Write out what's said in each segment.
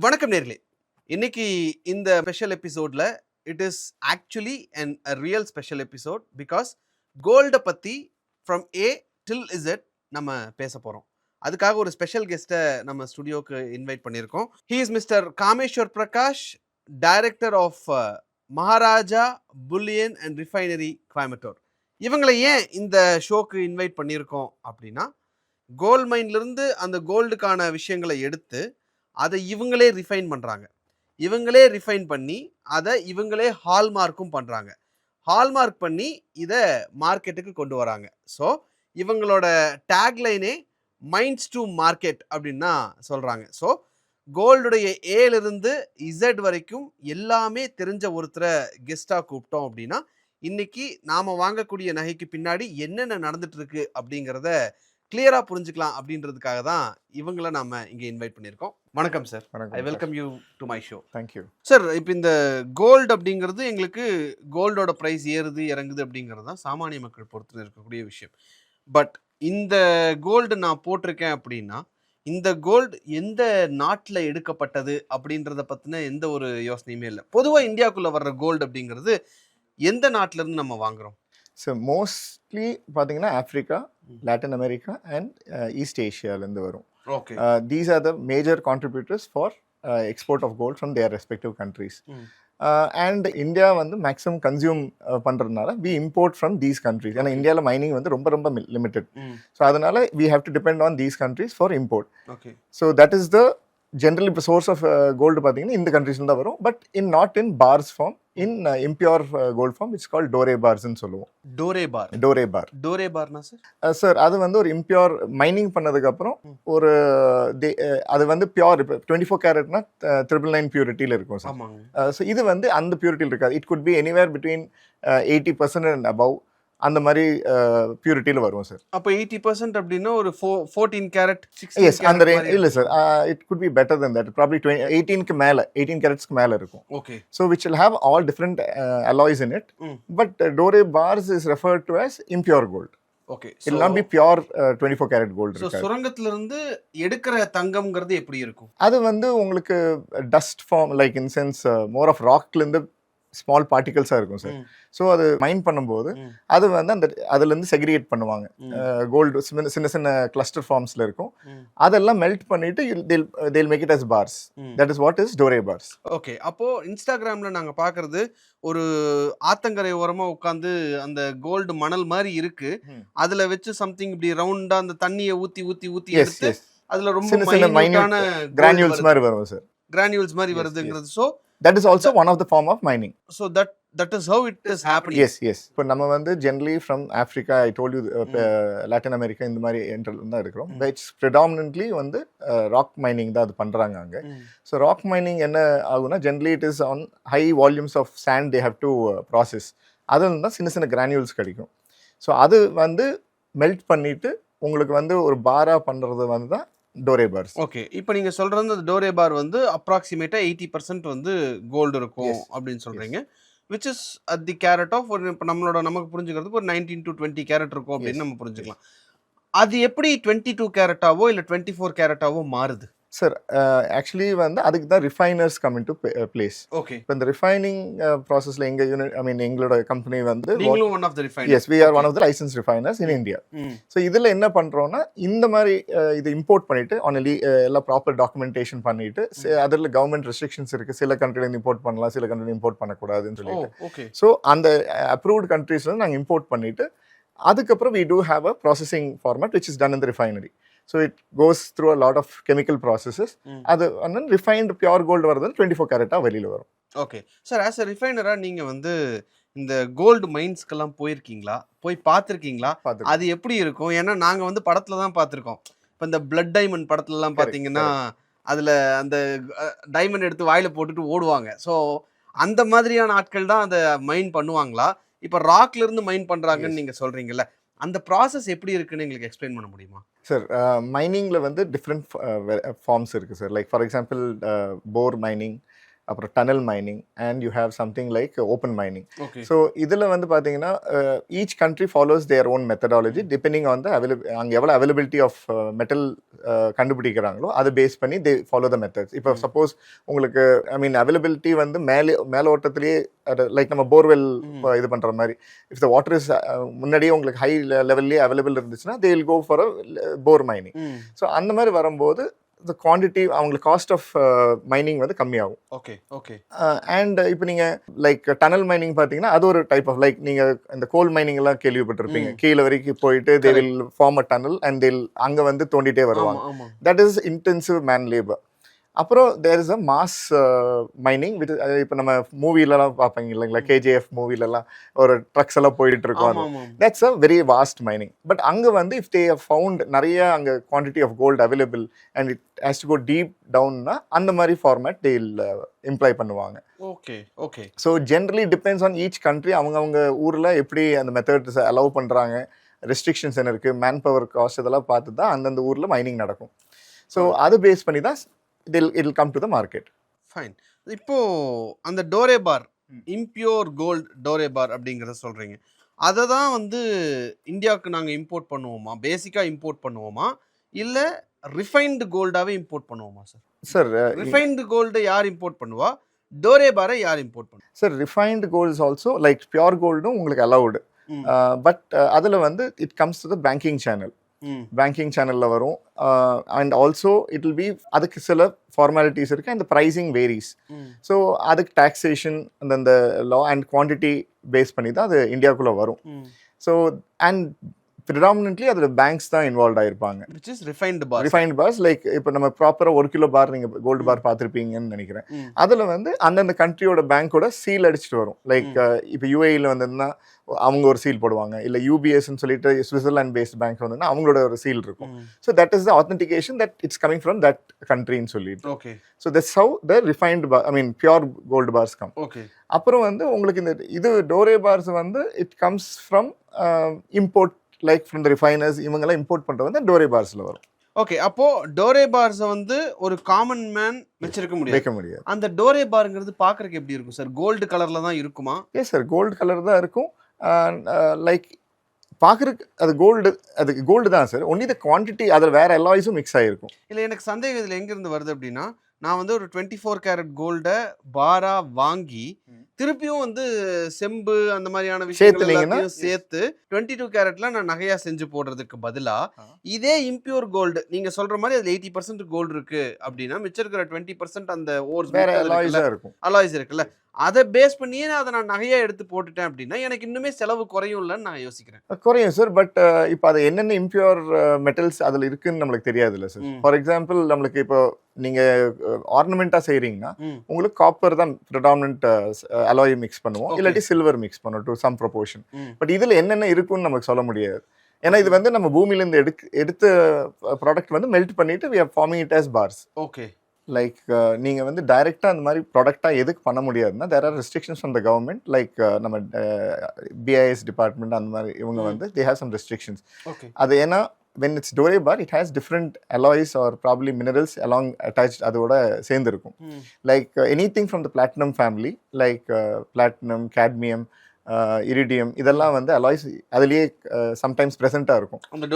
வணக்கம் நேர்களே. இன்னைக்கு இந்த ஸ்பெஷல் எபிசோட்ல it is actually a real special episode because கோல்டை பற்றி ஃப்ரம் ஏ டில் இசட் நம்ம பேச போகிறோம். அதுக்காக ஒரு ஸ்பெஷல் கெஸ்ட்டை நம்ம ஸ்டுடியோக்கு இன்வைட் பண்ணியிருக்கோம். He is mister Kameswar Prakash, director of Maharaja bullion and refinery Coimbatore. இவங்களை ஏன் இந்த ஷோக்கு இன்வைட் பண்ணியிருக்கோம் அப்படின்னா, கோல்ட் மைன்லேருந்து அந்த கோல்டுக்கான விஷயங்களை எடுத்து அதை இவங்களே ரிஃபைன் பண்ணுறாங்க. இவங்களே ரிஃபைன் பண்ணி அதை இவங்களே ஹால்மார்க்கும் பண்ணுறாங்க. ஹால்மார்க் பண்ணி இதை மார்க்கெட்டுக்கு கொண்டு வராங்க. ஸோ இவங்களோட டேக்லைனே மைண்ட்ஸ் டு மார்க்கெட் அப்படின்னு தான் சொல்கிறாங்க. ஸோ கோல்டுடைய ஏலிருந்து இசட் வரைக்கும் எல்லாமே தெரிஞ்ச ஒருத்தரை கெஸ்ட்டாக கூப்பிட்டோம் அப்படின்னா, இன்னைக்கு நாம் வாங்கக்கூடிய நகைக்கு பின்னாடி என்னென்ன நடந்துட்டு இருக்கு அப்படிங்கிறத கிளியரா புரிஞ்சுக்கலாம் அப்படின்றதுக்காக தான் இவங்கள நாம இங்க இன்வைட் பண்ணியிருக்கோம். வணக்கம் sir. I welcome you to my show. Thank you sir. இப்போ இந்த கோல்டு அப்படிங்கிறது எங்களுக்கு கோல்டோட ப்ரைஸ் ஏறுது இறங்குது அப்படிங்கிறது தான் சாமானிய மக்கள் பொறுத்து இருக்கக்கூடிய விஷயம். பட் இந்த கோல்டு நான் போட்டிருக்கேன் அப்படின்னா, இந்த கோல்டு எந்த நாட்டில் எடுக்கப்பட்டது அப்படின்றத பற்றின எந்த ஒரு யோசனையுமே இல்லை. பொதுவாக இந்தியாவுக்குள்ளே வர்ற கோல்டு அப்படிங்கிறது எந்த நாட்டிலேருந்து நம்ம வாங்குறோம்? ஸோ மோஸ்ட்லி பார்த்தீங்கன்னா Africa, Latin America and east ஏஷியாலேருந்து வரும். Okay. These are the major contributors for export of gold from their respective countries. And India வந்து மேக்ஸிமம் கன்சியூம் பண்ணுறதுனால we import from these countries. ஏன்னா இந்தியாவில் மைனிங் வந்து ரொம்ப ரொம்ப லிமிட்டட். ஸோ அதனால we have to depend on these countries for import. Okay. So that is the generally இப்போ source of gold பார்த்தீங்கன்னா இந்த கண்ட்ரீஸ்ல தான் வரும். But not in bars form, in impure gold form it's called dore பார்ஸ்ன்னு சொல்லுவோம். Dore பார்னா sir? Sir அது வந்து ஒரு இம்பியூர் மைனிங் பண்ணதுக்கப்புறம் ஒரு அது வந்து பியூர். இப்போ 24 கேரட்னா 999 பியூரிட்டியில் இருக்கும் சார். ஸோ இது வந்து அந்த பியூரிட்டியில் இருக்காது. It could B anywhere between 80% and above அந்த மாதிரி பியூரிட்டியில் வரும் சார். அப்போ 80% அப்படின்னா ஒரு 14 கேரட் 16 எஸ் அந்த ரேஞ்ச் இல்லை sir. It could be better than that. Probably 18க்கு மேலே 18 கேரட்ஸ்க்கு மேலே இருக்கும். Okay. So which will have all different alloys in it. But dore bars is referred to as impure gold. Okay. It will not be pure 24 carat gold. So சுரங்கத்துல இருந்து எடுக்கிற தங்கம்ங்கிறது எப்படி இருக்கும்? அது வந்து உங்களுக்கு dust form, like in sense more of ராக்லேருந்து small பார்ட்டிகல்ஸாக இருக்கும் சார். ஸோ அது மைன் பண்ணும்போது அது வந்து அந்த அதுலேருந்து செக்ரிகேட் பண்ணுவாங்க. கோல்டு சின்ன சின்ன கிளஸ்டர் ஃபார்ம்ஸில் இருக்கும். அதெல்லாம் மெல்ட் பண்ணிட்டு they'll make it as bars. That is what is dore bars. Okay. அப்போ இன்ஸ்டாகிராம்ல நாங்க பாக்குறது ஒரு ஆத்தங்கரை ஓரமா உட்காந்து அந்த கோல்டு மணல் மாதிரி இருக்கு. அதுல வச்சு சம்திங் இப்படி ரவுண்டா அந்த தண்ணியை ஊத்தி ஊத்தி ஊத்தி எடுத்து அதுல ரொம்ப சின்ன மைன்யூட்டான கிரானியூல்ஸ் மாதிரி வரும் சார். கிரானியூல்ஸ் மாதிரி வருதுங்கிறது. So that is also one of the form of mining. So that is how it is happening. Yes. இப்போ நம்ம வந்து generally from Africa, I told you, Latin America இந்த மாதிரி என்ட்ரல் தான் இருக்கிறோம். Which predominantly வந்து rock mining தான் அது பண்றாங்க அங்க. So rock mining என்ன ஆகும்னா, generally it is on high volumes of sand they have to process. அதுல தான் சின்ன சின்ன granules கிடைக்கும். So அது வந்து மெல்ட் பண்ணிட்டு உங்களுக்கு வந்து ஒரு பாரா பண்றது வந்து தான் டோரே பார்ஸ். ஓகே. இப்போ நீங்க சொல்றது அந்த டோரே பார் வந்து அப்ராக்சிமேட்டா 80% வந்து கோல்டு இருக்கும் அப்படின்னு சொல்றீங்க. Which is at the carat of ஒரு இப்போ நமக்கு புரிஞ்சுக்கிறதுக்கு ஒரு 19 to 20 கேரட் இருக்கும் அப்படின்னு நம்ம புரிஞ்சுக்கலாம். அது எப்படி 22 கேரட்டாவோ இல்லை 24 கேரட்டாவோ மாறுது சார்? ஆக்சுவலி வந்து அதுக்கு தான் ரிஃபைனர்ஸ் come in to place. Okay. இப்போ இந்த ரிஃபைனிங் ப்ராசஸில் எங்கள் யூனிட், ஐ மீன் எங்களோட கம்பெனி வந்து one of the refiners. Yes, we are one of the licence refiners in India. So இதில் என்ன பண்ணுறோன்னா, இந்த மாதிரி இது இம்போர்ட் பண்ணிட்டு எல்லாம் ப்ராப்பர் டாக்குமெண்டேஷன் பண்ணிட்டு, அதில் கவர்மெண்ட் ரெஸ்ட்ரிக்ஷன்ஸ் இருக்குது. சில கண்ட்ரிலேருந்து இம்போர்ட் பண்ணலாம், சில கண்ட்ரிலேருந்து இம்போர்ட் பண்ணக்கூடாதுன்னு சொல்லிட்டு. ஸோ அந்த அப்ரூவ்டு கண்ட்ரீஸ்லேருந்து நாங்கள் இம்போர்ட் பண்ணிட்டு அதுக்கப்புறம் we do have a processing format which is done in the refinery. So it goes through a lot of chemical processes. அது வந்து refined pure gold வரது 24 கேரட்டா வெளியில வரும். Okay sir. ஆஸ் அ ரிஃபைனரா நீங்க வந்து இந்த கோல்டு மைன்ஸ்க்கெல்லாம் போயிருக்கீங்களா? போய் பார்த்துருக்கீங்களா? அது எப்படி இருக்கும்? ஏன்னா நாங்க வந்து படத்துல தான் பார்த்துருக்கோம். இப்போ இந்த பிளட் டைமண்ட் படத்துலலாம் பார்த்தீங்கன்னா அதுல அந்த டைமண்ட் எடுத்து வாயில போட்டுட்டு ஓடுவாங்க. ஸோ அந்த மாதிரியான ஆட்கள் தான் அதை மைன் பண்ணுவாங்களா? இப்போ ராக்ல இருந்து மைன் பண்றாங்கன்னு நீங்க சொல்றீங்கல்ல, அந்த ப்ராசஸ் எப்படி இருக்குன்னு எங்களுக்கு எக்ஸ்பிளைன் பண்ண முடியுமா? சார், மைனிங்கில் வந்து டிஃப்ரெண்ட் ஃபார்ம்ஸ் இருக்குது sir. Like for example bore mining, அப்புறம் tunnel mining and you have something like open mining. Okay. So இதில் வந்து பார்த்தீங்கன்னா each country follows their own methodology depending on the அங்கே எவ்வளோ அவைலபிலிட்டி ஆஃப் மெட்டல் கண்டுபிடிக்கிறாங்களோ அதை base பண்ணி தே ஃபாலோ த மெத்தட்ஸ். இப்போ சப்போஸ் உங்களுக்கு ஐ மீன் அவைலபிலிட்டி வந்து மேலோட்டத்திலேயே லைக் நம்ம போர்வெல் இது பண்ணுற மாதிரி இஃப் த வாட்டர் இஸ் முன்னாடியே உங்களுக்கு ஹை லெவல்லே அவைலபிள் இருந்துச்சுன்னா they will go for a bore mining. So அந்த மாதிரி வரும்போது the quantity அவங்களுக்கு காஸ்ட் ஆஃப் மைனிங் வந்து கம்மியாகும். Okay okay. அண்ட் இப்போ நீங்கள் லைக் டனல் மைனிங் பார்த்தீங்கன்னா அது ஒரு டைப் ஆஃப் லைக் நீங்கள் இந்த கோல் மைனிங் எல்லாம் கேள்விப்பட்டிருப்பீங்க. கீழே வரைக்கும் போயிட்டு they will form a tunnel and they அங்கே வந்து தோண்டிட்டே வருவாங்க. That is intensive man labour. அப்புறம் there is a mass mining with இப்போ நம்ம மூவிலலாம் பார்ப்பீங்க இல்லைங்களா, கேஜிஎஃப் மூவிலலாம் ஒரு ட்ரக்ஸ் எல்லாம் போயிட்டு இருக்கோம். That's a very vast mining. But அங்கே வந்து இஃப் தே ஃபவுண்ட் நிறைய அங்கே quantity of gold available and it has to go deep டவுன்னா அந்த மாதிரி ஃபார்மேட் தே இம்ப்ளை பண்ணுவாங்க. Okay okay. So generally depends on each country அவங்கவுங்க ஊரில் எப்படி அந்த மெத்தட்ஸ் அலோவ் பண்ணுறாங்க, ரெஸ்ட்ரிக்ஷன்ஸ் என்ன இருக்குது, மேன் பவர் காஸ்ட் இதெல்லாம் பார்த்து தான் அந்தந்த ஊரில் மைனிங் நடக்கும். ஸோ அது பேஸ் பண்ணி தான் it'll come to the market. Fine. இப்போ அந்த டோரே பார் இம்பியூர் கோல்ட் டோரே பார் அப்படிங்கிறத சொல்றீங்க, அதை தான் வந்து இந்தியாவுக்கு நாங்கள் இம்போர்ட் பண்ணுவோமா, பேசிக்காக இம்போர்ட் பண்ணுவோமா, இல்லை ரிஃபைன்டு கோல்டாகவே இம்போர்ட் பண்ணுவோமா சார்? சார் ரிஃபைன்டு கோல்டு யார் இம்போர்ட் பண்ணுவா, டோரே பாரை யார் இம்போர்ட் பண்ணுவா? Sir refined gold is also like pure கோல்டும் உங்களுக்கு அலவுடு. பட் அதில் வந்து it comes to the banking channel. Banking சேனலில் வரும். And also it will be அதுக்கு சில ஃபார்மாலிட்டிஸ் இருக்குது அண்ட் ப்ரைஸிங் வேரிஸ். ஸோ அதுக்கு டாக்ஸேஷன் அந்த லா அண்ட் குவான்டிட்டி பேஸ் பண்ணி தான் அது இந்தியாவுக்குள்ளே வரும். ஸோ அண்ட் ப்ரிடாமினென்ட்லி அதில் பேங்க்ஸ் தான் இன்வால்வ் ஆகிருப்பாங்க. Which is refined bar. Refined bars like இப்போ நம்ம ப்ராப்பராக 1 கிலோ பார் நீங்கள் கோல்டு பார் பார்த்துருப்பீங்கன்னு நினைக்கிறேன். அதில் வந்து அந்தந்த கண்ட்ரியோட பேங்க்கோட சீல் அடிச்சுட்டு வரும். லைக் இப்போ யூஏஇயில் வந்ததுன்னா அவங்க ஒரு சீல் போடுவாங்க, இல்லை யூபிஎஸ்ன்னு சொல்லிட்டு சுவிட்சர்லாண்ட் பேஸ்ட் பேங்க் வந்ததுன்னா அவங்களோட ஒரு சீல் இருக்கும். So that is the authentication that it's coming from that கண்ட்ரின்னு சொல்லிட்டு. Okay. So that's how the refined bar I mean pure gold bars come. Okay. அப்புறம் வந்து உங்களுக்கு இந்த இது டோரே பார்ஸ் வந்து it comes from import like from the refiners. இவங்கெல்லாம் import பண்ணுறது வந்து டோரே பார்ஸில் வரும். ஓகே. அப்போ டோரே பார்ஸை வந்து ஒரு காமன் மேன் வச்சிருக்க முடியாது. அந்த டோரே பார்ங்கிறது பார்க்கறதுக்கு எப்படி இருக்கும் சார்? கோல்டு கலர்ல தான் இருக்குமா? எஸ் சார், கோல்டு கலர் தான் இருக்கும். லைக் பார்க்குறதுக்கு அது கோல்டு தான் சார். ஒன்லி த குவான்டிட்டி அதில் வேற அலாய்ஸும் மிக்ஸ் ஆகிருக்கும். இல்லை, எனக்கு சந்தேகம் இதில் எங்கேருந்து வருது அப்படின்னா, நான் வந்து ஒரு 24 கேரட் கோல்டை பாரா வாங்கி திருப்பியும் வந்து செம்பு அந்த மாதிரியான விஷயங்கள் சேர்த்து 22 கேரட்ல நான் நகையா செஞ்சு போடுறதுக்கு பதிலா இதே இம்பியூர் கோல்டு நீங்க சொல்ற மாதிரி அதுல 80% கோல்டு இருக்கு அப்படின்னா மிச்சம் இருக்கிற 20% அந்த அலாய்ஸ் இருக்குல்ல, அதை பேஸ் பண்ணியே அதை நான் நகையா எடுத்து போட்டுட்டேன் அப்படின்னா எனக்கு இன்னுமே செலவு குறையும்லன்னு நான் யோசிக்கிறேன். குறையும் சார். பட் இப்போ அது என்னென்ன இம்பியூர் மெட்டல்ஸ் அதில் இருக்குன்னு நம்மளுக்கு தெரியாது இல்லை சார். ஃபார் எக்ஸாம்பிள் நம்மளுக்கு இப்போ நீங்க ஆர்னமெண்டா செய்றீங்கன்னா உங்களுக்கு காப்பர் தான் ப்ரிடாமினன்ட் அலாய் மிக்ஸ் பண்ணுவோம், இல்லாட்டி சில்வர் மிக்ஸ் பண்ணுவோம் டு சம் ப்ரொபோர்ஷன். பட் இதுல என்னென்ன இருக்குன்னு நமக்கு சொல்ல முடியாது. ஏன்னா இது வந்து நம்ம பூமியிலேருந்து எடுத்த ப்ராடக்ட் வந்து மெல்ட் பண்ணிட்டு we are forming it as bars. Okay. Like நீங்க வந்து டைரக்டா அந்த மாதிரி ப்ராடக்டா எதுக்கு பண்ண முடியாதுன்னா there are restrictions from the government. Like நம்ம BIS டிபார்ட்மெண்ட் அந்த மாதிரி இவங்க வந்து they have some restrictions. அது ஏன்னா when it's dore bar it has different alloys or probably minerals along attached அதோட சேர்ந்து இருக்கும். Like anything from the platinum family like platinum, cadmium, iridium இதெல்லாம் வந்து alloys அதுலயே sometimes present-ஆ இருக்கும் அந்த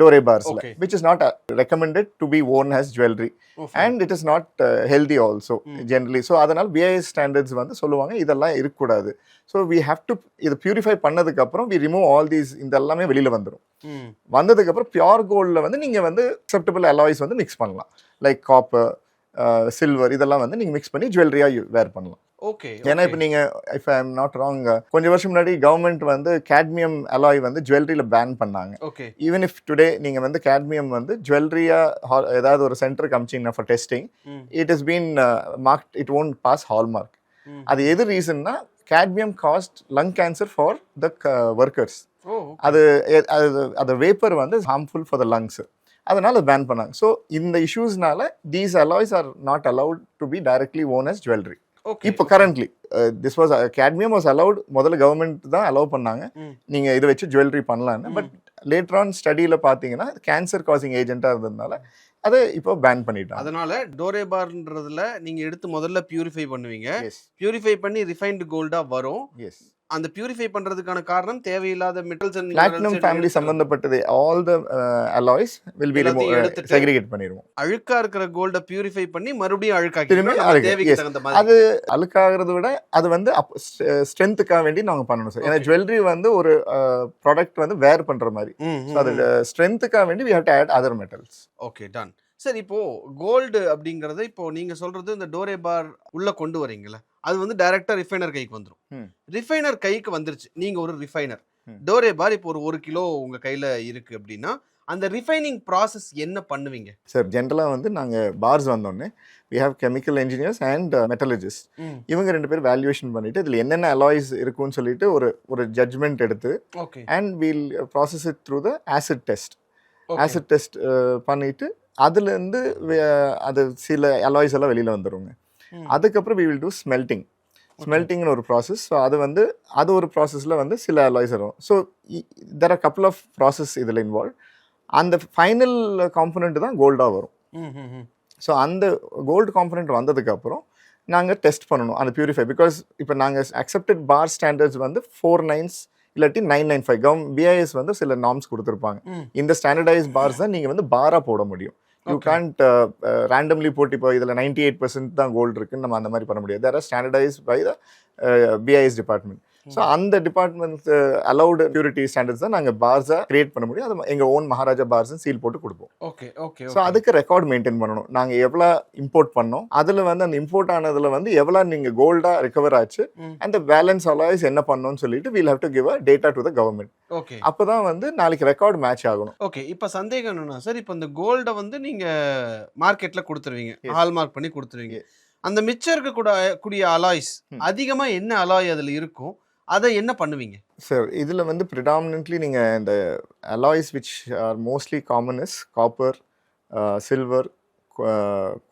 டோரே பார்ஸ்ல, which is not recommended to be worn as jewelry. And it is not healthy also generally. So அதனால BIS standards வந்து சொல்லுவாங்க இதெல்லாம் இருக்கக்கூடாது. So we have to இதை பியூரிஃபை பண்ணதுக்கு அப்புறம் we remove all these இந்த எல்லாமே வெளியில வந்துடும். வந்ததுக்கு அப்புறம் பியூர் கோல்ட்ல வந்து நீங்க வந்து அக்செப்டபிள் அலாய்ஸ் வந்து மிக்ஸ் பண்ணலாம். லைக் காப்பர், சில்வர் இதெல்லாம் வந்து நீங்க மிக்ஸ் பண்ணி ஜுவல்லரியா வேர் பண்ணலாம். ஓகே. ஏன்னா இப்போ நீங்க if I am not wrong கொஞ்சம் வருஷம் முன்னாடி கவர்மெண்ட் வந்து கேட்மியம் அலாய் வந்து ஜுவல்லரியில பேன் பண்ணாங்க. ஈவன் இஃப் டுடே நீங்க வந்து கேட்மியம் வந்து ஜுவல்லரியா ஏதாவது ஒரு சென்டர் காமிச்சிங்கன்னா for testing it is been marked, it won't pass hallmark. அது எது ரீசன்னா cadmium caused lung cancer for the workers. அது வேப்பர் வந்து harmful for the lungs. அதனால பேன் பண்ணாங்க. ஸோ இந்த இஷ்யூஸ்னால these alloys are not allowed to be directly worn as jewelry. இப்போ currently this was cadmium was allowed. முதல்ல government தான் allow பண்ணாங்க நீங்க இதை வச்சு ஜுவல்லரி பண்ணலான்னு. பட் லேட்டர் ஆன் ஸ்டடியில் பார்த்தீங்கன்னா கேன்சர் காசிங் ஏஜென்ட்டாக இருந்ததுனால அதை இப்போ பேன் பண்ணிட்டாங்க. அதனால டோரே பார்ன்றதுல நீங்க எடுத்து முதல்ல பியூரிஃபை பண்ணுவீங்க. எஸ் பியூரிஃபை பண்ணி ரிஃபைன்டு கோல்டா வரும். எஸ் அந்த பியூரிஃபை பண்றதுக்கான காரணம் தேவையில்லாத மெட்டல்ஸ் அண்ட் பிளாட்டினம் ஃபேமிலி சம்பந்தப்பட்டது all the alloys will be segregate பண்ணிடுவோம். அழுக்கா இருக்கிற கோல்ட பியூரிஃபை பண்ணி மறுபடியும் திரும்பி அழுக்காக்கி தேவைக்கு தகுந்த மாதிரி. அது அழுக்காகிறத விட அது வந்து ஸ்ட்ரென்த்துக்காக வேண்டி நாங்க பண்ணணும் சார். ஏன்னா ஜுவல்லரி வந்து ஒரு ப்ராடக்ட் வந்து வேர் பண்ற மாதிரி. அது ஸ்ட்ரென்த்துக்காக வேண்டி we have to add other metals. Okay done. சரி, இப்போ கோல்டு அப்படிங்கறது இப்போ நீங்க சொல்றது இந்த டோரே பார் உள்ள கொண்டு வரீங்கல்ல, அது வந்து டைரக்டா ரிஃபைனர் கைக்கு வந்துரும். ரிஃபைனர் கைக்கு வந்துருச்சு, நீங்க ஒரு ரிஃபைனர். டோரே பார் இப்போ ஒரு 1 கிலோ உங்க கையில இருக்கு அப்படின்னா அந்த ரிஃபைனிங் ப்ராசஸ் என்ன பண்ணுவீங்க சார்? ஜென்ரலாக வந்து நாங்கள் பார்ஸ் வந்தோடனே we have chemical engineers and metallurgists. இவங்க 2 பேர் வேல்யூவேஷன் பண்ணிட்டு இதில் என்னென்ன அலாய்ஸ் இருக்குன்னு சொல்லிட்டு ஒரு ஜட்ஜ்மெண்ட் எடுத்து and we'll process it through the acid test. Acid test பண்ணிட்டு அதுலேருந்து அது சில அலாய்ஸ் எல்லாம் வெளியில் வந்துடுங்க. அதுக்கப்புறம் we will do smelting. ஸ்மெல்டிங்னு ஒரு ப்ராசஸ். ஸோ அது ஒரு ப்ராசஸில் வந்து சில அலாய்ஸ் வரும். So there are couple of process இதில் இன்வால்வ். அந்த ஃபைனல் காம்பனண்ட் தான் கோல்டாக வரும். ஸோ அந்த கோல்டு காம்பனண்ட் வந்ததுக்கப்புறம் நாங்கள் டெஸ்ட் பண்ணணும் அந்த பியூரிஃபை. பிகாஸ் இப்போ நாங்கள் அக்செப்டட் பார் ஸ்டாண்டர்ட்ஸ் வந்து 4 9s இல்லாட்டி 995 BIS வந்து சில நார்ம்ஸ் கொடுத்துருப்பாங்க. இந்த ஸ்டாண்டர்டைஸ் பார்ஸ் தான் நீங்கள் வந்து பாராக போட முடியும். யூ கான்ட் ரேண்டம்லி போட்டு இப்போ இதில் 98% தான் கோல்டு இருக்குன்னு நம்ம அந்த மாதிரி பண்ண முடியாது. There are standardise by the BIS department. So அந்த டிபார்ட்மெண்ட் அலௌடு பியூரிட்டி ஸ்டாண்டர்ட்ஸ் தான் நாங்கள் பார்ஸாக கிரியேட் பண்ண முடியும். அது எங்கள் ஓன் மகாராஜா பார்ஸ்ன்னு சீல் போட்டு கொடுப்போம். Okay okay. ஸோ அதுக்கு ரெக்கார்ட் மெயின்டைன் பண்ணணும். நாங்கள் எவ்வளோ இம்போர்ட் பண்ணோம், அதில் வந்து அந்த இம்போர்ட் ஆனதில் வந்து எவ்வளோ நீங்கள் கோல்டாக ரிகவர் ஆச்சு, அந்த பேலன்ஸ் அலாய்ஸ் என்ன பண்ணணும்னு சொல்லிட்டு we'll have to give a data to the government. Okay. அப்போ தான் வந்து நாளைக்கு ரெக்கார்ட் மேட்ச் ஆகணும். ஓகே. இப்போ சந்தேகம் என்னன்னா சார், இப்போ இந்த கோல்டை வந்து நீங்கள் மார்க்கெட்டில் கொடுத்துருவீங்க, ஹால்மார்க் பண்ணி கொடுத்துருவீங்க. அந்த மிச்சம் இருக்கக்கூடிய அலாய்ஸ் அதிகமாக என்ன அலாய் அதில் இருக்கும், அதை என்ன பண்ணுவீங்க சார்? இதில் வந்து ப்ரிடாமினன்ட்லி நீங்கள் இந்த alloys which are mostly common is copper, silver,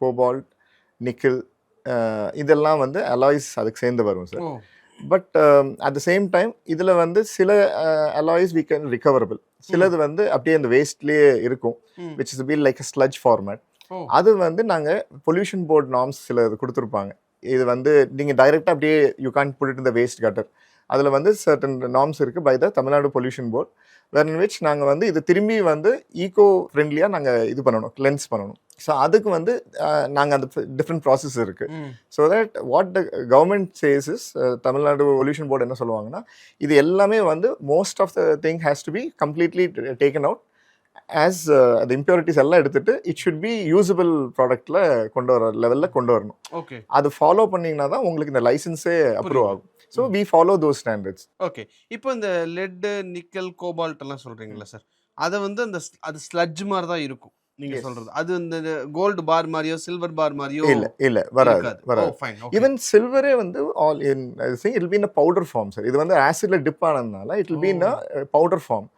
cobalt, nickel, இதெல்லாம் வந்து அலாய்ஸ் அதுக்கு சேர்ந்து வரும் sir. But at the same time இதில் வந்து சில அலாய்ஸ் வி கேன் ரிகவரபிள், சிலது வந்து அப்படியே அந்த வேஸ்ட்லேயே இருக்கும், which is be like a sludge format. அது வந்து நாங்கள் பொல்யூஷன் போர்ட் நார்ம்ஸ் சில இது கொடுத்துருப்பாங்க. இது வந்து நீங்கள் டைரெக்டாக அப்படியே you can't put it in the waste gutter. அதில் வந்து சர்டன் நார்ம்ஸ் இருக்குது by the Tamil Nadu pollution board, where in which நாங்கள் வந்து இது திரும்பி வந்து ஈகோ ஃப்ரெண்ட்லியாக நாங்கள் இது பண்ணணும், கிளென்ஸ் பண்ணணும். ஸோ அதுக்கு வந்து நாங்கள் அந்த டிஃப்ரெண்ட் ப்ராசஸ் இருக்குது. So that what the government says is, Tamil Nadu pollution board என்ன சொல்லுவாங்கன்னா, இது எல்லாமே வந்து most of the thing has to be completely taken out as அந்த இம்பியூரிட்டிஸ் எல்லாம் எடுத்துட்டு இட் ஷுட் பி யூசபிள் ப்ராடக்ட்ல கொண்டு வர லெவலில் கொண்டு வரணும். ஓகே. அது ஃபாலோ பண்ணிங்கன்னா தான் உங்களுக்கு இந்த லைசன்ஸே அப்ரூவ் ஆகும். So we follow those standards. Okay. இப்போ இந்த லெட், நிக்கல், கோபால்ட் எல்லாம் சொல்றீங்களா சார், அதை வந்து அது ஸ்லட்ஜ் மாதிரி தான் இருக்கும் நீங்க சொல்றது. அது இந்த கோல்டு பார் மாதிரியோ சில்வர் பார் மாதிரியோ இல்ல வராது. ஈவன் சில்வரே வந்து all in it will be in powder form sir. இது வந்து ஆசிட்ல டிப் ஆனதுனால it will be in powder form.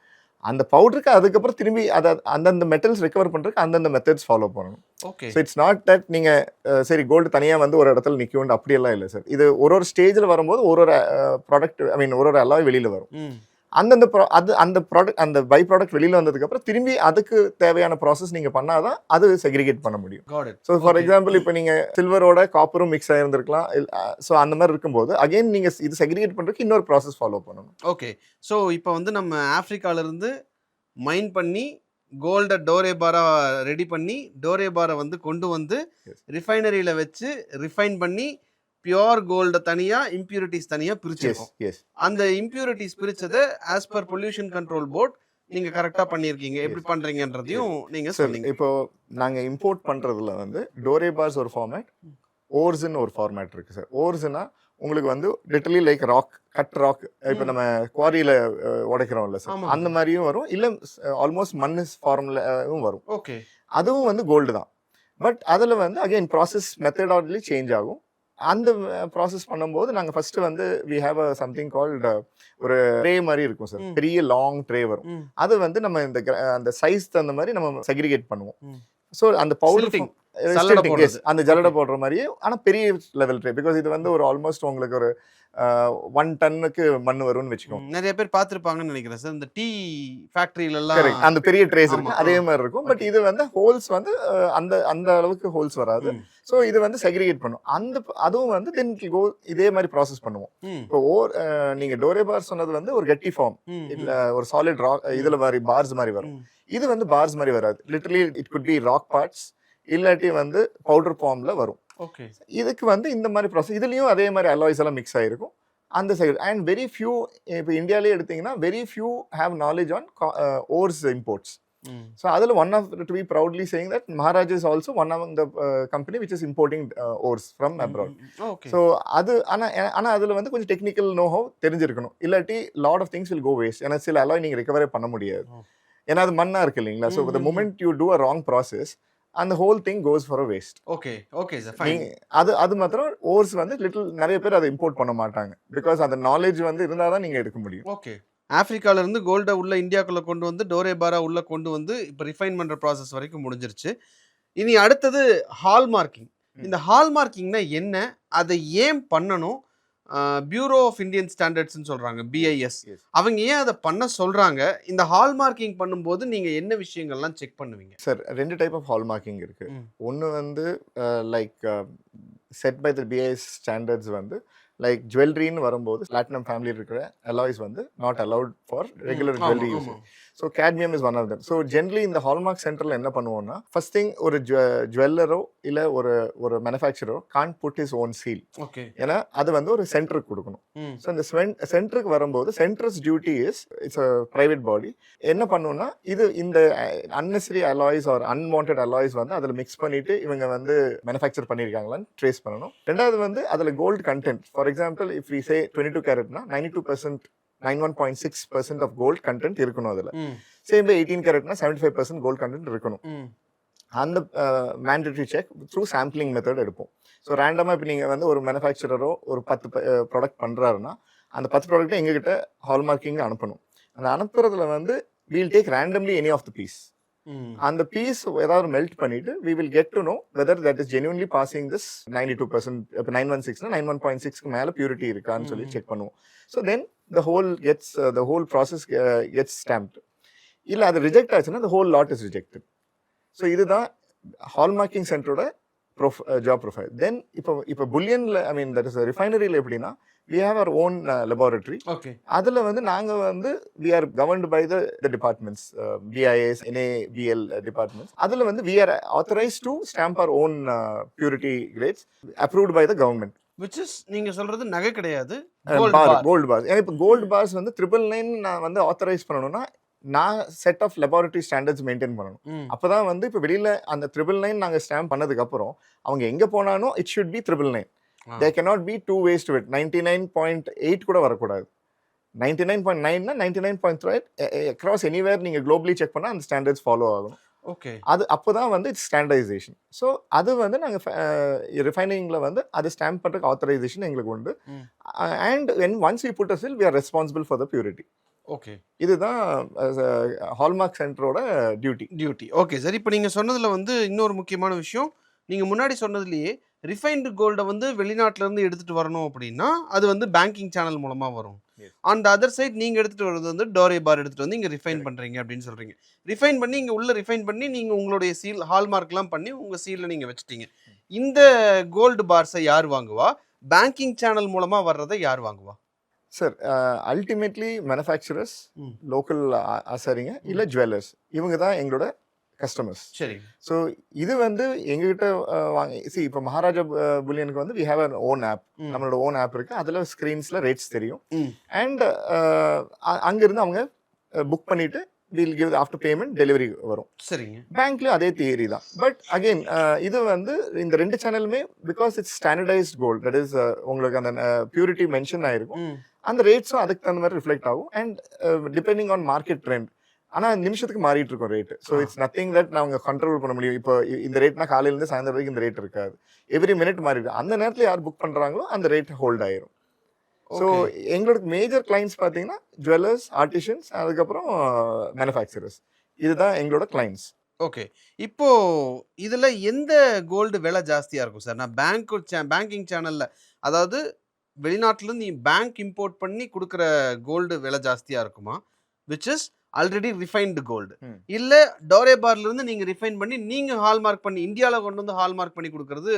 அந்த பவுடருக்கு அதுக்கப்புறம் திரும்பி அதை அந்தந்த மெட்டல்ஸ் ரெக்கவர் பண்ணுறதுக்கு அந்தந்த மெத்தட்ஸ் ஃபாலோ பண்ணணும். Okay. So it's not that நீங்கள் சரி கோல்டு தனியாக வந்து ஒரு இடத்துல நிற்கும் அப்படியெல்லாம் இல்லை சார். இது ஒரு ஸ்டேஜில் வரும்போது ஒரு ப்ராடக்ட் ஒரு அலாய் வெளியில் வரும். அந்த ப்ராடக்ட் அந்த பை ப்ராடக்ட் வெளியில் வந்ததுக்கப்புறம் திரும்பி அதுக்கு தேவையான ப்ராசஸ் நீங்கள் பண்ணாதான் அது செக்ரிகேட் பண்ண முடியும். ஸோ ஃபார் எக்ஸாம்பிள் இப்போ நீங்கள் சில்வரோட காப்பரும் மிக்ஸ் ஆகிருந்திருக்கலாம். ஸோ அந்த மாதிரி இருக்கும்போது அகைன் நீங்கள் இது செக்ரிகேட் பண்ணுறதுக்கு இன்னொரு ப்ராசஸ் ஃபாலோ பண்ணணும். ஓகே. ஸோ இப்போ வந்து நம்ம ஆஃப்ரிக்காவிலேருந்து மைன் பண்ணி கோல்டை டோரே பாராக ரெடி பண்ணி டோரே பாரை வந்து கொண்டு வந்து ரிஃபைனரியில் வச்சு ரிஃபைன் பண்ணி பியோர் கோல்ட தனியா இம்பியூரிட்டிஸ் தனியா பிரிச்சிருக்கோம். அந்த இம்பியூரிட்டிஸ் பிரிச்சதை as per pollution control board நீங்க கரெக்டா பண்ணிருக்கீங்க. எப்படி பண்றீங்கன்றதையும் நீங்க சொன்னீங்க. இப்போ நாங்க இம்போர்ட் பண்றதுல வந்து டோரே பார்ஸ் ஒரு ஃபார்மேட், ஓர்ஸ்ன்னு ஒரு ஃபார்மேட் இருக்கு சார். ஓர்ஸ்னா உங்களுக்கு வந்து literally like rock, cut rock, இப்போ நம்ம குவாரியில உடைக்கிறோம்ல சார், அந்த மாதிரியும் வரும். இல்ல ஆல்மோஸ்ட் மண் ஃபார்ம்லவும் வரும். ஓகே. அதுவும் வந்து கோல்டு தான். பட் அதுல வந்து அகைன் ப்ராசஸ் மெத்தடாலஜி சேஞ்ச் ஆகும். அந்த ப்ராசஸ் பண்ணும்போது நாங்கள் ஃபர்ஸ்ட் வந்து we have a something called ஒரு ட்ரே மாதிரி இருக்கும் சார். பெரிய லாங் ட்ரே வரும். அது வந்து நம்ம அந்த சைஸ் தகுந்த மாதிரி நம்ம செக்ரிகேட் பண்ணுவோம். ஸோ அந்த பவுடர் Silting. சல்லடை போடுறது. அந்த ஜல்லடை போடுற மாதிரியே ஆனால் பெரிய லெவல் ட்ரே, பிகாஸ் இது வந்து ஒரு ஆல்மோஸ்ட் உங்களுக்கு ஒரு 1 டன்னுக்கு மண் வரும்னு வச்சுக்கோங்க. நிறைய பேர் பார்த்துருப்பாங்கன்னு நினைக்கிறேன் சார், இந்த டீ ஃபேக்டரியிலலாம். கரெக்ட், அந்த பெரிய ட்ரேஸ் இருக்கு ஆமா, அதே மாதிரி இருக்கும். பட் இது வந்து ஹோல்ஸ் வந்து அந்த அந்த அளவுக்கு ஹோல்ஸ் வராது. ஸோ இது வந்து செக்ரிகேட் பண்ணும். அதுவும் வந்து தென் கோ இதே மாதிரி ப்ராசஸ் பண்ணுவோம். இப்போ நீங்க டோரே பார் சொன்னது வந்து ஒரு கெட்டி ஃபார்ம், இல்ல ஒரு சாலிட் ராக் இதுல மாதிரி பார்ஸ் மாதிரி வரும். இது வந்து பார்ஸ் மாதிரி வராது. Literally it could B rock parts, இல்லாட்டி வந்து பவுடர் ஃபார்ம்ல வரும். ஓகே, இதுக்கு வந்து இந்த மாதிரி ப்ராசஸ், இதுலயும் அதே மாதிரி அலாய்ஸ் எல்லாம் மிக்ஸ் ஆயிருக்கும் அந்த சைடு. அண்ட் வெரி ஃபியூ, இப்போ இந்தியாவிலே எடுத்தீங்கன்னா very few have knowledge on ores imports. So அதில் one of to be proudly saying that Maharaj is also one of the company which is importing ores from abroad. So அது ஆனால் அதில் வந்து கொஞ்சம் technical knowhow தெரிஞ்சிருக்கணும், இல்லாட்டி lot of things will go waste. ஏன்னா சில அலாய் நீங்கள் ரெக்கவரே பண்ண முடியாது, ஏன்னா அது மண்ணா இருக்கு இல்லைங்களா. So the moment you do a wrong process, அந்த whole thing goes for a waste. Okay okay sir, fine. அது மாத்திரம் ஓர்ஸ் வந்து லிட்டில் நிறைய பேர் அதை இம்போர்ட் பண்ண மாட்டாங்க, பிகாஸ் அந்த நாலேஜ் வந்து இருந்தால் தான் நீங்கள் எடுக்க முடியும். ஓகே, ஆப்பிரிக்கால இருந்து கோல்டை உள்ள இந்தியாக்குள்ள கொண்டு வந்து டோரே பாரா உள்ள கொண்டு வந்து இப்போ ரிஃபைன் பண்ற ப்ராசஸ் வரைக்கும் முடிஞ்சிருச்சு. இனி அடுத்தது ஹால்மார்க்கிங். இந்த ஹால்மார்க்கிங்னா என்ன, அதை ஏன் பண்ணணும்? பியூரோ ஆஃப் இந்தியன் ஸ்டாண்டர்ட்ஸ்னு சொல்றாங்க, பிஐஎஸ். அவங்க ஏன் அதை பண்ண சொல்றாங்க? இந்த ஹால்மார்க்கிங் பண்ணும்போது நீங்க என்ன விஷயங்கள்லாம் செக் பண்ணுவீங்க? சார் 2 டைப் ஆஃப் ஹால்மார்க்கிங் இருக்கு. ஒன்று வந்து like set by the BIS standards வந்து லைக் ஜுவல்லரின்னு வரும்போது பிளாட்டினம் ஃபேமிலி இருக்கிற அலாய்ஸ் வந்து not allowed for regular jewellery use. So cadmium is one of them. So generally இந்த ஹால்மார்க் சென்டரில் என்ன பண்ணுவோம்னா, ஃபர்ஸ்ட் திங் ஒரு ஜுவல்லரோ இல்லை ஒரு மேனுஃபேக்சரோ can't put is own seal. Okay, ஏன்னா அது வந்து ஒரு சென்டருக்கு கொடுக்கணும். ஸோ இந்த சென்டருக்கு வரும்போது centres duty is it's a private body. என்ன பண்ணுவோம்னா, இந்த unnecessary alloys are unwanted alloys வந்து அதில் மிக்ஸ் பண்ணிட்டு இவங்க வந்து மேனுஃபேக்சர் பண்ணியிருக்காங்களான்னு ட்ரேஸ் பண்ணணும். ரெண்டாவது வந்து அதில் gold content, for example if we say 22 கேரட்னா 92% 91.6% ஆஃப் கோல்ட் கண்டென்ட் இருக்கணும் அதில். சேம் 18 கேரட்னா 75% கோல்ட் கண்டென்ட் இருக்கணும். அந்த mandatory check through sampling method எடுப்போம். ஸோ ரேண்டமாக இப்போ நீங்கள் வந்து ஒரு மேனுஃபேக்சரரோ ஒரு 10 ப்ராடக்ட் பண்ணுறாருன்னா அந்த 10 ப்ராடக்ட்டை எங்ககிட்ட ஹால்மார்க்கிங் அனுப்பணும். அந்த அனுப்புறதுல வந்து we'll take randomly any of the piece. அந்த பீஸ் ஏதாவது மெல்ட் பண்ணிட்டு we will get to know whether that is genuinely passing this 92%. இப்போ 916 91.6க்கு மேல பியூரிட்டி இருக்கான்னு சொல்லி செக் பண்ணுவோம். So then the whole process gets stamped. இல்ல அது ரிஜெக்ட் ஆச்சுன்னா the whole lot is rejected. So இதுதான் ஹால்மார்க்கிங் சென்டரோட ஜாப் ப்ரொஃபைல். தென் இப்போ புல்லியன்ல ஐ மீன் தட் இஸ் ரிஃபைனரியில் எப்படின்னா we have our own laboratory. Okay, அதில் வந்து நாங்கள் வந்து we are governed by the departments, BIS, NABL departments. அதில் வந்து we are authorized to stamp our own purity grades approved by the government. which is நீங்க சொல்றது நகை கிடையாது, கோல்டு பார்ஸ். ஏன்னா இப்போ கோல்டு பார்ஸ் வந்து 999 நான் வந்து ஆத்தரைஸ் பண்ணணும்னா நான் set of laboratory standards maintain பண்ணணும். அப்போதான் வந்து இப்போ வெளியில் அந்த 999 நாங்கள் ஸ்டாம்ப் பண்ணதுக்கப்புறம் அவங்க எங்கே போனாலும் it should be 999. There cannot be two ways to it. 99.8 கூட வரக்கூடாது. 99.9னா 99.3 across anywhere நீங்க globally செக் பண்ணா அந்த ஸ்டாண்டர்ட்ஸ் ஃபாலோ ஆகும். ஓகே, அது அப்போதான் வந்து இட்ஸ் ஸ்டாண்டர்டைசேஷன். ஸோ அது வந்து நாங்கள் ரிஃபைனிங்ல வந்து அது ஸ்டாம்ப் பண்ணுறதுக்கு ஆத்தரைசேஷன் எங்களுக்கு உண்டு. And once we put a seal we are responsible for the purity. Okay, இதுதான் ஹால்மார்க் சென்டரோட டியூட்டி. Okay sir. இப்போ நீங்க சொன்னதுல வந்து இன்னொரு முக்கியமான விஷயம், நீங்க முன்னாடி சொன்னதுலயே ரிஃபைன்டு கோல்டை வந்து வெளிநாட்டுல இருந்து எடுத்துட்டு வரணும் அப்படின்னா அது வந்து பேங்கிங் சேனல் மூலமா வரும். அந்த அதர் சைட் நீங்க எடுத்துட்டு வரது வந்து டோரே பார் எடுத்துட்டு வந்து இங்க ரிஃபைன் பண்றீங்க அப்படின்னு சொல்றீங்க. ரிஃபைன் பண்ணி இங்க உள்ள ரிஃபைன் பண்ணி நீங்க உங்களுடைய சீல் ஹால்மார்க்லாம் பண்ணி உங்க சீல்ல நீங்க வச்சுட்டீங்க. இந்த கோல்டு பார்ஸை யார் வாங்குவா? பேங்கிங் சேனல் மூலமா வர்றதை யார் வாங்குவா? சார் அல்டிமேட்லி மேனுஃபேக்சரர்ஸ், லோக்கல் ஆசாரிங்க இல்லை ஜுவல்லர்ஸ், இவங்க தான் எங்களோட கஸ்டமர்ஸ். சரி. ஸோ இது வந்து எங்ககிட்ட வாங்க இப்போ மகாராஜா புல்லியனுக்கு வந்து we have an own app. நம்மளோட ஓன் ஆப் இருக்கு. அதில் ஸ்க்ரீன்ஸில் ரேட்ஸ் தெரியும். அண்ட் அங்கிருந்து அவங்க புக் பண்ணிட்டு will give after payment delivery வரும். சரிங்க. பேங்க்லயும் அதே தியரி தான். பட் அகெயின் இது வந்து இந்த 2 சேனலுமே because it's standardised gold, that is உங்களுக்கு அந்த பியூரிட்டி மென்ஷன் ஆயிருக்கும். அந்த ரேட்ஸும் அதுக்கு தகுந்த மாதிரி ரிஃப்ளெக்ட் ஆகும். And depending on market trend. ஆனால் நிமிஷத்துக்கு மாறிட்டு இருக்கும் rate. So it's nothing that நாங்கள் கண்ட்ரோல் பண்ண முடியும். இப்போ இந்த ரேட்னா காலையிலேருந்து சாயந்தரம் வரைக்கும் இந்த ரேட் இருக்காது. எவ்ரி மினிட் மாறிடு. அந்த நேரத்தில் யார் புக் பண்ணுறாங்களோ அந்த ரேட் ஹோல்ட் ஆயிரும். ஸோ எங்களோட மேஜர் கிளைண்ட்ஸ் பார்த்தீங்கன்னா ஜுவல்லர்ஸ், ஆர்டிஷியன்ஸ், அதுக்கப்புறம் மேனுஃபேக்சரர்ஸ். இதுதான் எங்களோட கிளைண்ட்ஸ். ஓகே. இப்போ இதுல எந்த கோல்டு விலை ஜாஸ்தியா இருக்கும் சார்? நான் பேங்கிங் சேனல்ல அதாவது வெளிநாட்டுலருந்து நீ பேங்க் இம்போர்ட் பண்ணி குடுக்குற கோல்டு விலை ஜாஸ்தியா இருக்குமா? Which is already refined gold. ம். இல்ல டோரே பார்ல இருந்து நீங்க ரிஃபைன் பண்ணி நீங்க ஹால்மார்க் பண்ணி இந்தியால கொண்டு வந்து ஹால்மார்க் பண்ணி குடுக்குறது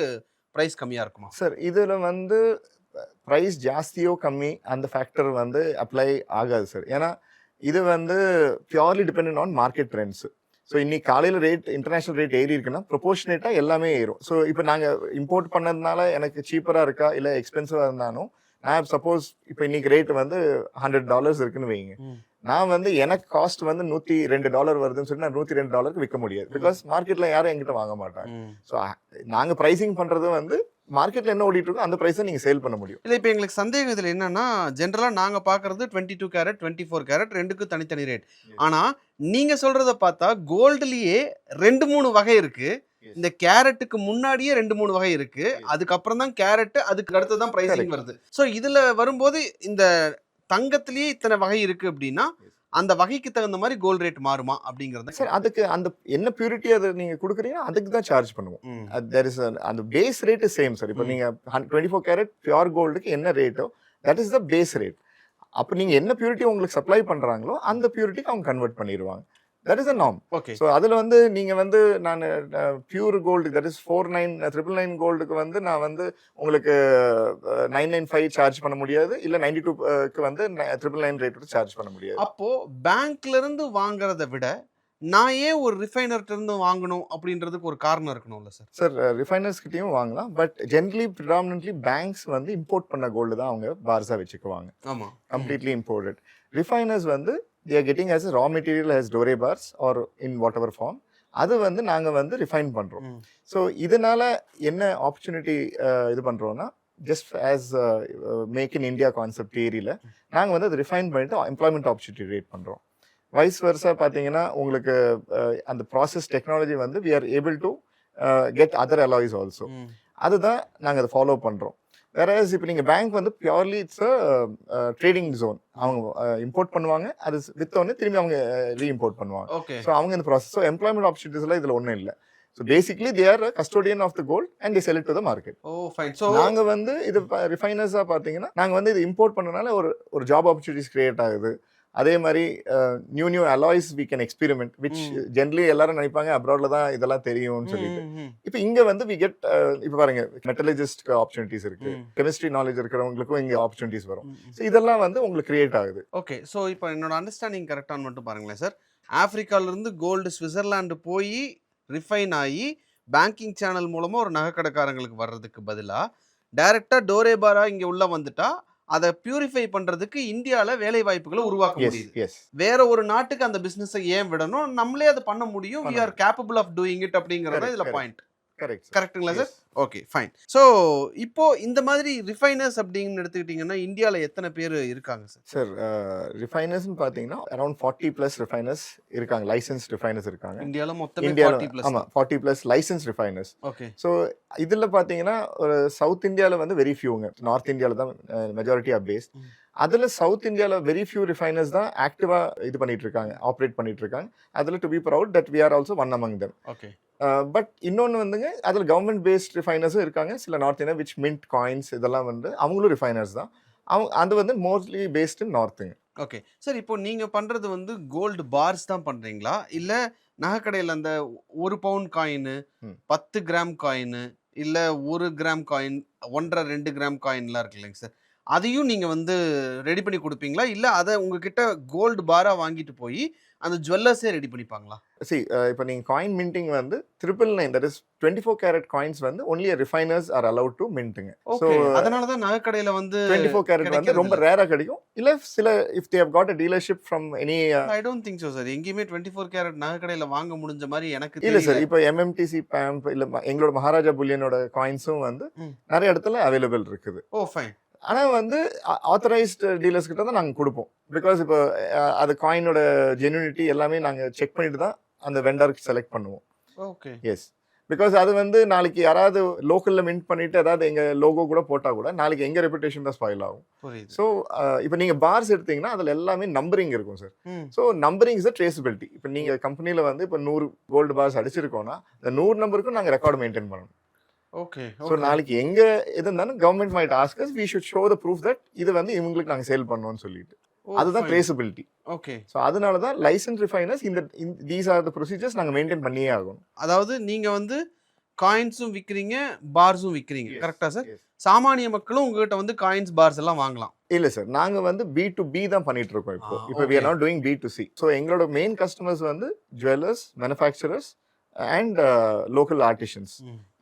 பிரைஸ் கம்மியா இருக்குமா? சார் இதுல வந்து பிரைஸ் ஜாஸ்தியோ கம்மி அந்த ஃபேக்டர் வந்து அப்ளை ஆகாது சார். ஏன்னா இது வந்து purely dependent on market trends. So இன்னைக்கு காலையில் ரேட் இன்டர்நேஷனல் ரேட் ஏறி இருக்குன்னா ப்ரொபோர்ஷனேட்டாக எல்லாமே ஏறும். ஸோ இப்போ நாங்கள் இம்போர்ட் பண்ணதுனால எனக்கு சீப்பராக இருக்கா இல்லை எக்ஸ்பென்சிவாக இருந்தாலும் நான் சப்போஸ் இப்போ இன்னைக்கு ரேட் வந்து $100 இருக்குன்னு வைங்க. நான் வந்து எனக்கு காஸ்ட் வந்து $102 வருதுன்னு சொல்லி நான் $102 விற்க முடியாது. பிகாஸ் மார்க்கெட்டில் யாரும் எங்கிட்ட வாங்க மாட்டாங்க. ஸோ நாங்கள் ப்ரைசிங் பண்ணுறது வந்து மார்க்கெட்ல என்ன ஓடிட்டு இருக்கோ அந்த பிரைஸை நீங்க சேல் பண்ண முடியும். இல்லை இப்போ எங்களுக்கு சந்தேகம் இதில் என்னன்னா ஜென்ரலாக நாங்கள் பார்க்குறது 22 கேரட் 24 கேரட் ரெண்டுக்கும் தனித்தனி ரேட். ஆனால் நீங்கள் சொல்கிறத பார்த்தா கோல்டுலேயே 2-3 வகை இருக்கு. இந்த கேரட்டுக்கு முன்னாடியே 2-3 வகை இருக்கு. அதுக்கப்புறம் தான் கேரட், அதுக்கு அடுத்து தான் ப்ரைசிங் வருது. ஸோ இதில் வரும்போது இந்த தங்கத்திலேயே இத்தனை வகை இருக்கு அப்படின்னா அந்த வகைக்கு தகுந்த மாதிரி கோல்ட் ரேட் மாறுமா அப்படிங்கறது சார். அதுக்கு அந்த என்ன பியூரிட்டி அதை நீங்க கொடுக்குறீங்க அதுக்கு தான் சார்ஜ் பண்ணுவோம். தேர் இஸ் அந்த பேஸ் ரேட் சேம் சார். இப்போ நீங்க 24 கேரட் பியூர் கோல்டுக்கு என்ன ரேட்டோ that is the base rate. அப்போ நீங்க என்ன பியூரிட்டி உங்களுக்கு சப்ளை பண்றாங்களோ அந்த பியூரிட்டிக்கு அவங்க கன்வெர்ட் பண்ணிடுவாங்க. That is a norm. Okay. So அதில் வந்து நீங்கள் வந்து நான் பியூர் கோல்டு தட் இஸ் 4999 கோல்டுக்கு வந்து நான் வந்து உங்களுக்கு 995 சார்ஜ் பண்ண முடியாது, இல்லை 92க்கு வந்து 999 ரேட் சார்ஜ் பண்ண முடியாது. அப்போ பேங்க்ல இருந்து வாங்குறத விட நான் ஏன் ஒரு ரிஃபைனர்ட்ட இருந்து வாங்கணும் அப்படின்றதுக்கு ஒரு காரணம் இருக்கணும்ல சார்? சார் ரிஃபைனர்ஸ் கிட்டயும் வாங்கலாம். பட் ஜென்ரலி ப்ரிடாமினன்ட்லி பேங்க்ஸ் வந்து இம்போர்ட் பண்ண கோல்டு தான் அவங்க பார்ஸா வச்சுக்குவாங்க. ஆமா, கம்ப்ளீட்லி இம்போர்ட்டட். ரிஃபைனர்ஸ் வந்து they are getting as a raw material as doré bars or in whatever form. அது வந்து நாங்கள் வந்து ரிஃபைன் பண்ணுறோம். ஸோ இதனால என்ன ஆப்பர்ச்சுனிட்டி இது பண்ணுறோன்னா just as make in India concept ஏரியில் நாங்கள் வந்து அதை ரிஃபைன் பண்ணிட்டு எம்ப்ளாய்மெண்ட் ஆப்பர்ச்சுனிட்டி கிரியேட் பண்ணுறோம். வைஸ் வர்ஸா பார்த்தீங்கன்னா உங்களுக்கு அந்த ப்ராசஸ் டெக்னாலஜி வந்து we are able to get other alloys also. அதுதான் நாங்கள் அதை ஃபாலோ பண்ணுறோம். வேறஸ் இப்போ நீங்கள் பேங்க் வந்து பியூர்லி இட்ஸ் ட்ரேடிங் ஜோன். அவங்க இம்போர்ட் பண்ணுவாங்க, அது வித்தோடனே திரும்பி அவங்க ரீஇம்போர்ட் பண்ணுவாங்க. ஸோ அவங்க இந்த ப்ராசஸ். ஸோ எம்ப்ளாய்மெண்ட் ஆப்பர்ச்சுனிட்டிஸ்லாம் இதில் ஒன்றும் இல்லை. So basically they are custodian of the gold and they sell it to the market. நாங்கள் வந்து இது ரிஃபைனர்ஸாக பார்த்தீங்கன்னா நாங்கள் வந்து இது இம்போர்ட் பண்ணனால ஒரு ஜாப் ஆப்பர்ச்சுனிட்டிஸ் கிரியேட் ஆகுது. அதே மாதிரி new alloys we can experiment which generally எல்லாரும் நினைப்பாங்க அப்ராட்ல தான் இதெல்லாம் தெரியும்னு சொல்லிட்டு. இப்போ இங்க வந்து வி கெட் இப்போ பாருங்க மெட்டலஜிஸ்ட்க்கு ஆப்பர்ச்சுனிட்டிஸ் இருக்கு, கெமிஸ்ட்ரி நாலேஜ் இருக்கிறவங்களுக்கும் இங்க ஆப்பர்ச்சுனிட்டிஸ் வரும். ஸோ இதெல்லாம் வந்து உங்களுக்கு கிரியேட் ஆகுது. ஓகே. ஸோ இப்போ என்னோட அண்டர்ஸ்டாண்டிங் கரெக்டானு மட்டும் பாருங்களேன் சார். ஆப்பிரிக்காவிலிருந்து கோல்டு சுவிட்சர்லாண்டு போய் ரிஃபைன் ஆகி பேங்கிங் சேனல் மூலமா ஒரு நகைக்கடைக்காரங்களுக்கு வர்றதுக்கு பதிலாக டைரக்டா டோரே பாரா இங்க உள்ள வந்துட்டா அதை பியூரிஃபை பண்றதுக்கு இந்தியால வேலை வாய்ப்புகளை உருவாக்க முடியுது. வேற ஒரு நாட்டுக்கு அந்த பிசினஸை ஏன் விடணும், நம்மளே அதை பண்ண முடியும். we are capable of doing it அப்படிங்கறத இதுல பாயிண்ட். கரெக்ட்டுங்களா சார்? Okay fine. ஸோ இப்போ இந்த மாதிரி ரிஃபைனர்ஸ் அப்படின்னு எடுத்துக்கிட்டீங்கன்னா இந்தியாவில் எத்தனை பேர் இருக்காங்க சார்? சார் ரிஃபைனர்ஸ்னு பார்த்தீங்கன்னா அரௌண்ட் 40+ ரிஃபைனர்ஸ் இருக்காங்க, லைசன்ஸ் ரிஃபைனர்ஸ் இருக்காங்க இந்தியாவில். மொத்தமே 40+. ஆமாம், 40+ லைசன்ஸ் ரிஃபைனர்ஸ். ஓகே. ஸோ இதில் பார்த்தீங்கன்னா ஒரு சவுத் இந்தியாவில் வந்து வெரி ஃபியூங்க, நார்த் இந்தியாவில் தான் மெஜாரிட்டி ஆஃப் பேஸ். அதில் சவுத் இந்தியாவில் வெரி ஃபியூ ரிஃபைனர்ஸ் தான் ஆக்டிவாக இது பண்ணிட்டு இருக்காங்க, ஆப்ரேட் பண்ணிட்டு இருக்காங்க. அதில் to be proud that we are also one among them. Okay. But இன்னொன்று வந்துங்க அதில் கவர்மெண்ட் பேஸ்ட் ரிஃபைனர்ஸும் இருக்காங்க சில north India, which mint coins இதெல்லாம் வந்து அவங்களும் ரிஃபைனர்ஸ் தான். அது வந்து மோஸ்ட்லி பேஸ்ட் இன் நார்த்துங்க. Okay sir. இப்போ நீங்கள் பண்ணுறது வந்து கோல்டு பார்ஸ் தான் பண்ணுறீங்களா, இல்லை நகைக்கடையில் அந்த 1 பவுண்ட் காயின், 10 கிராம் காயின், இல்லை 1 கிராம் காயின், 1.5-2 கிராம் காயின்லாம் இருக்கு இல்லைங்க சார், அதையும் நீங்கள் வந்து ரெடி பண்ணி கொடுப்பீங்களா, இல்லை அதை உங்ககிட்ட கோல்டு பாராக வாங்கிட்டு போய் அந்த ஜுவல்லர்ஸே ரெடி பண்ணிப்பாங்களா? இப்போ நீங்கள் காயின் மின்டிங் வந்து 999 தட் இஸ் 24 கேரட் காயின்ஸ் வந்து only refiners are allowed to மின்ட்டுங்க. ஸோ அதனால தான் நகைக்கடையில் வந்து 24 கேரட் வந்து ரொம்ப ரேராக கிடைக்கும். இல்லை சில if they have got a dealership from any. I don't think so sir. எங்கேயுமே 24 கேரட் நகைக்கடையில் வாங்க முடிஞ்ச மாதிரி எனக்கு இல்லை சார். இப்போ எம்எம்டிசி பேம்ப் இல்லை எங்களோட மகாராஜா புல்லியனோட காயின்ஸும் வந்து நிறைய இடத்துல அவைலபிள் இருக்குது. ஓ ஃபைன். ஆனால் வந்து ஆத்தரைஸ்டு டீலர்ஸ் கிட்ட தான் நாங்கள் கொடுப்போம். பிகாஸ் இப்போ அது காயினோட ஜென்யூனிட்டி எல்லாமே நாங்கள் செக் பண்ணிட்டு தான் அந்த வெண்டருக்கு செலக்ட் பண்ணுவோம். ஓகே. எஸ். பிகாஸ் அது வந்து நாளைக்கு யாராவது லோக்கல்ல மின்ட் பண்ணிட்டு ஏதாவது எங்க லோகோ கூட போட்டா கூட நாளைக்கு எங்க ரெப்புடேஷன் தான் ஸ்பாயில் ஆகும். ஸோ இப்போ நீங்க பார்ஸ் எடுத்தீங்கன்னா அதுல எல்லாமே நம்பரிங் இருக்கும் sir. So numbering is traceability. இப்போ நீங்க கம்பெனில வந்து இப்போ 100 கோல்டு பார்ஸ் அடிச்சிருக்கோம்னா இந்த 100 நம்பருக்கும் நாங்க ரெக்கார்டு மெயின்டைன் பண்ணணும். ஓகே. ஸோ நாளைக்கு எங்க எது இருந்தாலும் government might ask us we should show the proof that இது வந்து இவங்களுக்கு நாங்க சேல் பண்ணோம்னு சொல்லிட்டு அதுதான் ட்ரேசபிலிட்டி. ஓகே. ஸோ அதனால தான் licence refiners these are the procedures நாங்கள் மெயின்டைன் பண்ணியே ஆகணும். அதாவது நீங்க வந்து காயின்ஸும் விற்கிறீங்க, பார்ஸும் விற்கிறீங்க, கரெக்டா சார்? சாமானிய மக்களும் உங்ககிட்ட வந்து காயின்ஸ் பார்ஸ் எல்லாம் வாங்கலாம்? இல்ல சார், நாங்க வந்து B2B தான் பண்ணிட்டு இருக்கோம் இப்போ we are not doing B2C. So எங்களோட மெயின் கஸ்டமர்ஸ் வந்து ஜுவல்லர்ஸ், மேனுஃபேக்சரர்ஸ் அண்ட் லோக்கல் ஆர்டிஷன்ஸ்.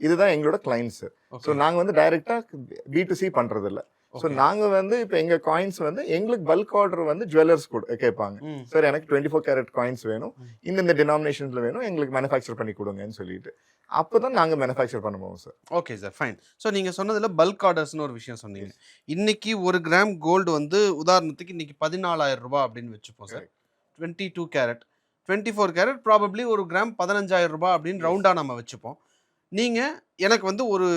இதுதான் எங்களோட கிளைண்ட்ஸ். ஸோ நாங்க வந்து டைரக்டா B2C பண்றது இல்லை. ஸோ நாங்கள் வந்து இப்போ எங்கள் காயின்ஸ் வந்து எங்களுக்கு பல்க் ஆர்டர் வந்து ஜுவல்லர்ஸ் கூட கேட்பாங்க. சார் எனக்கு 24 கேரட் காயின்ஸ் வேணும், இந்த டினாமினேஷன்ஸில் வேணும், எங்களுக்கு மேனுஃபேக்சர் பண்ணி கொடுங்கன்னு சொல்லிட்டு அப்போ தான் நாங்கள் மேனுஃபேக்சர் பண்ணுவோம் sir. Okay sir, fine. So நீங்கள் சொன்னதில் பல்க் ஆர்டர்ஸ்னு ஒரு விஷயம் சொன்னீங்க. இன்னைக்கு 1 கிராம் கோல்டு வந்து உதாரணத்துக்கு இன்னைக்கு 14,000 ரூபாய் அப்படின்னு வச்சுப்போம் sir. 22 carrot, 24 carrot probably 1 gram 15,000 ரூபாய் அப்படின்னு ரவுண்டாக நம்ம வச்சுப்போம். நீங்கள் எனக்கு வந்து ஒரு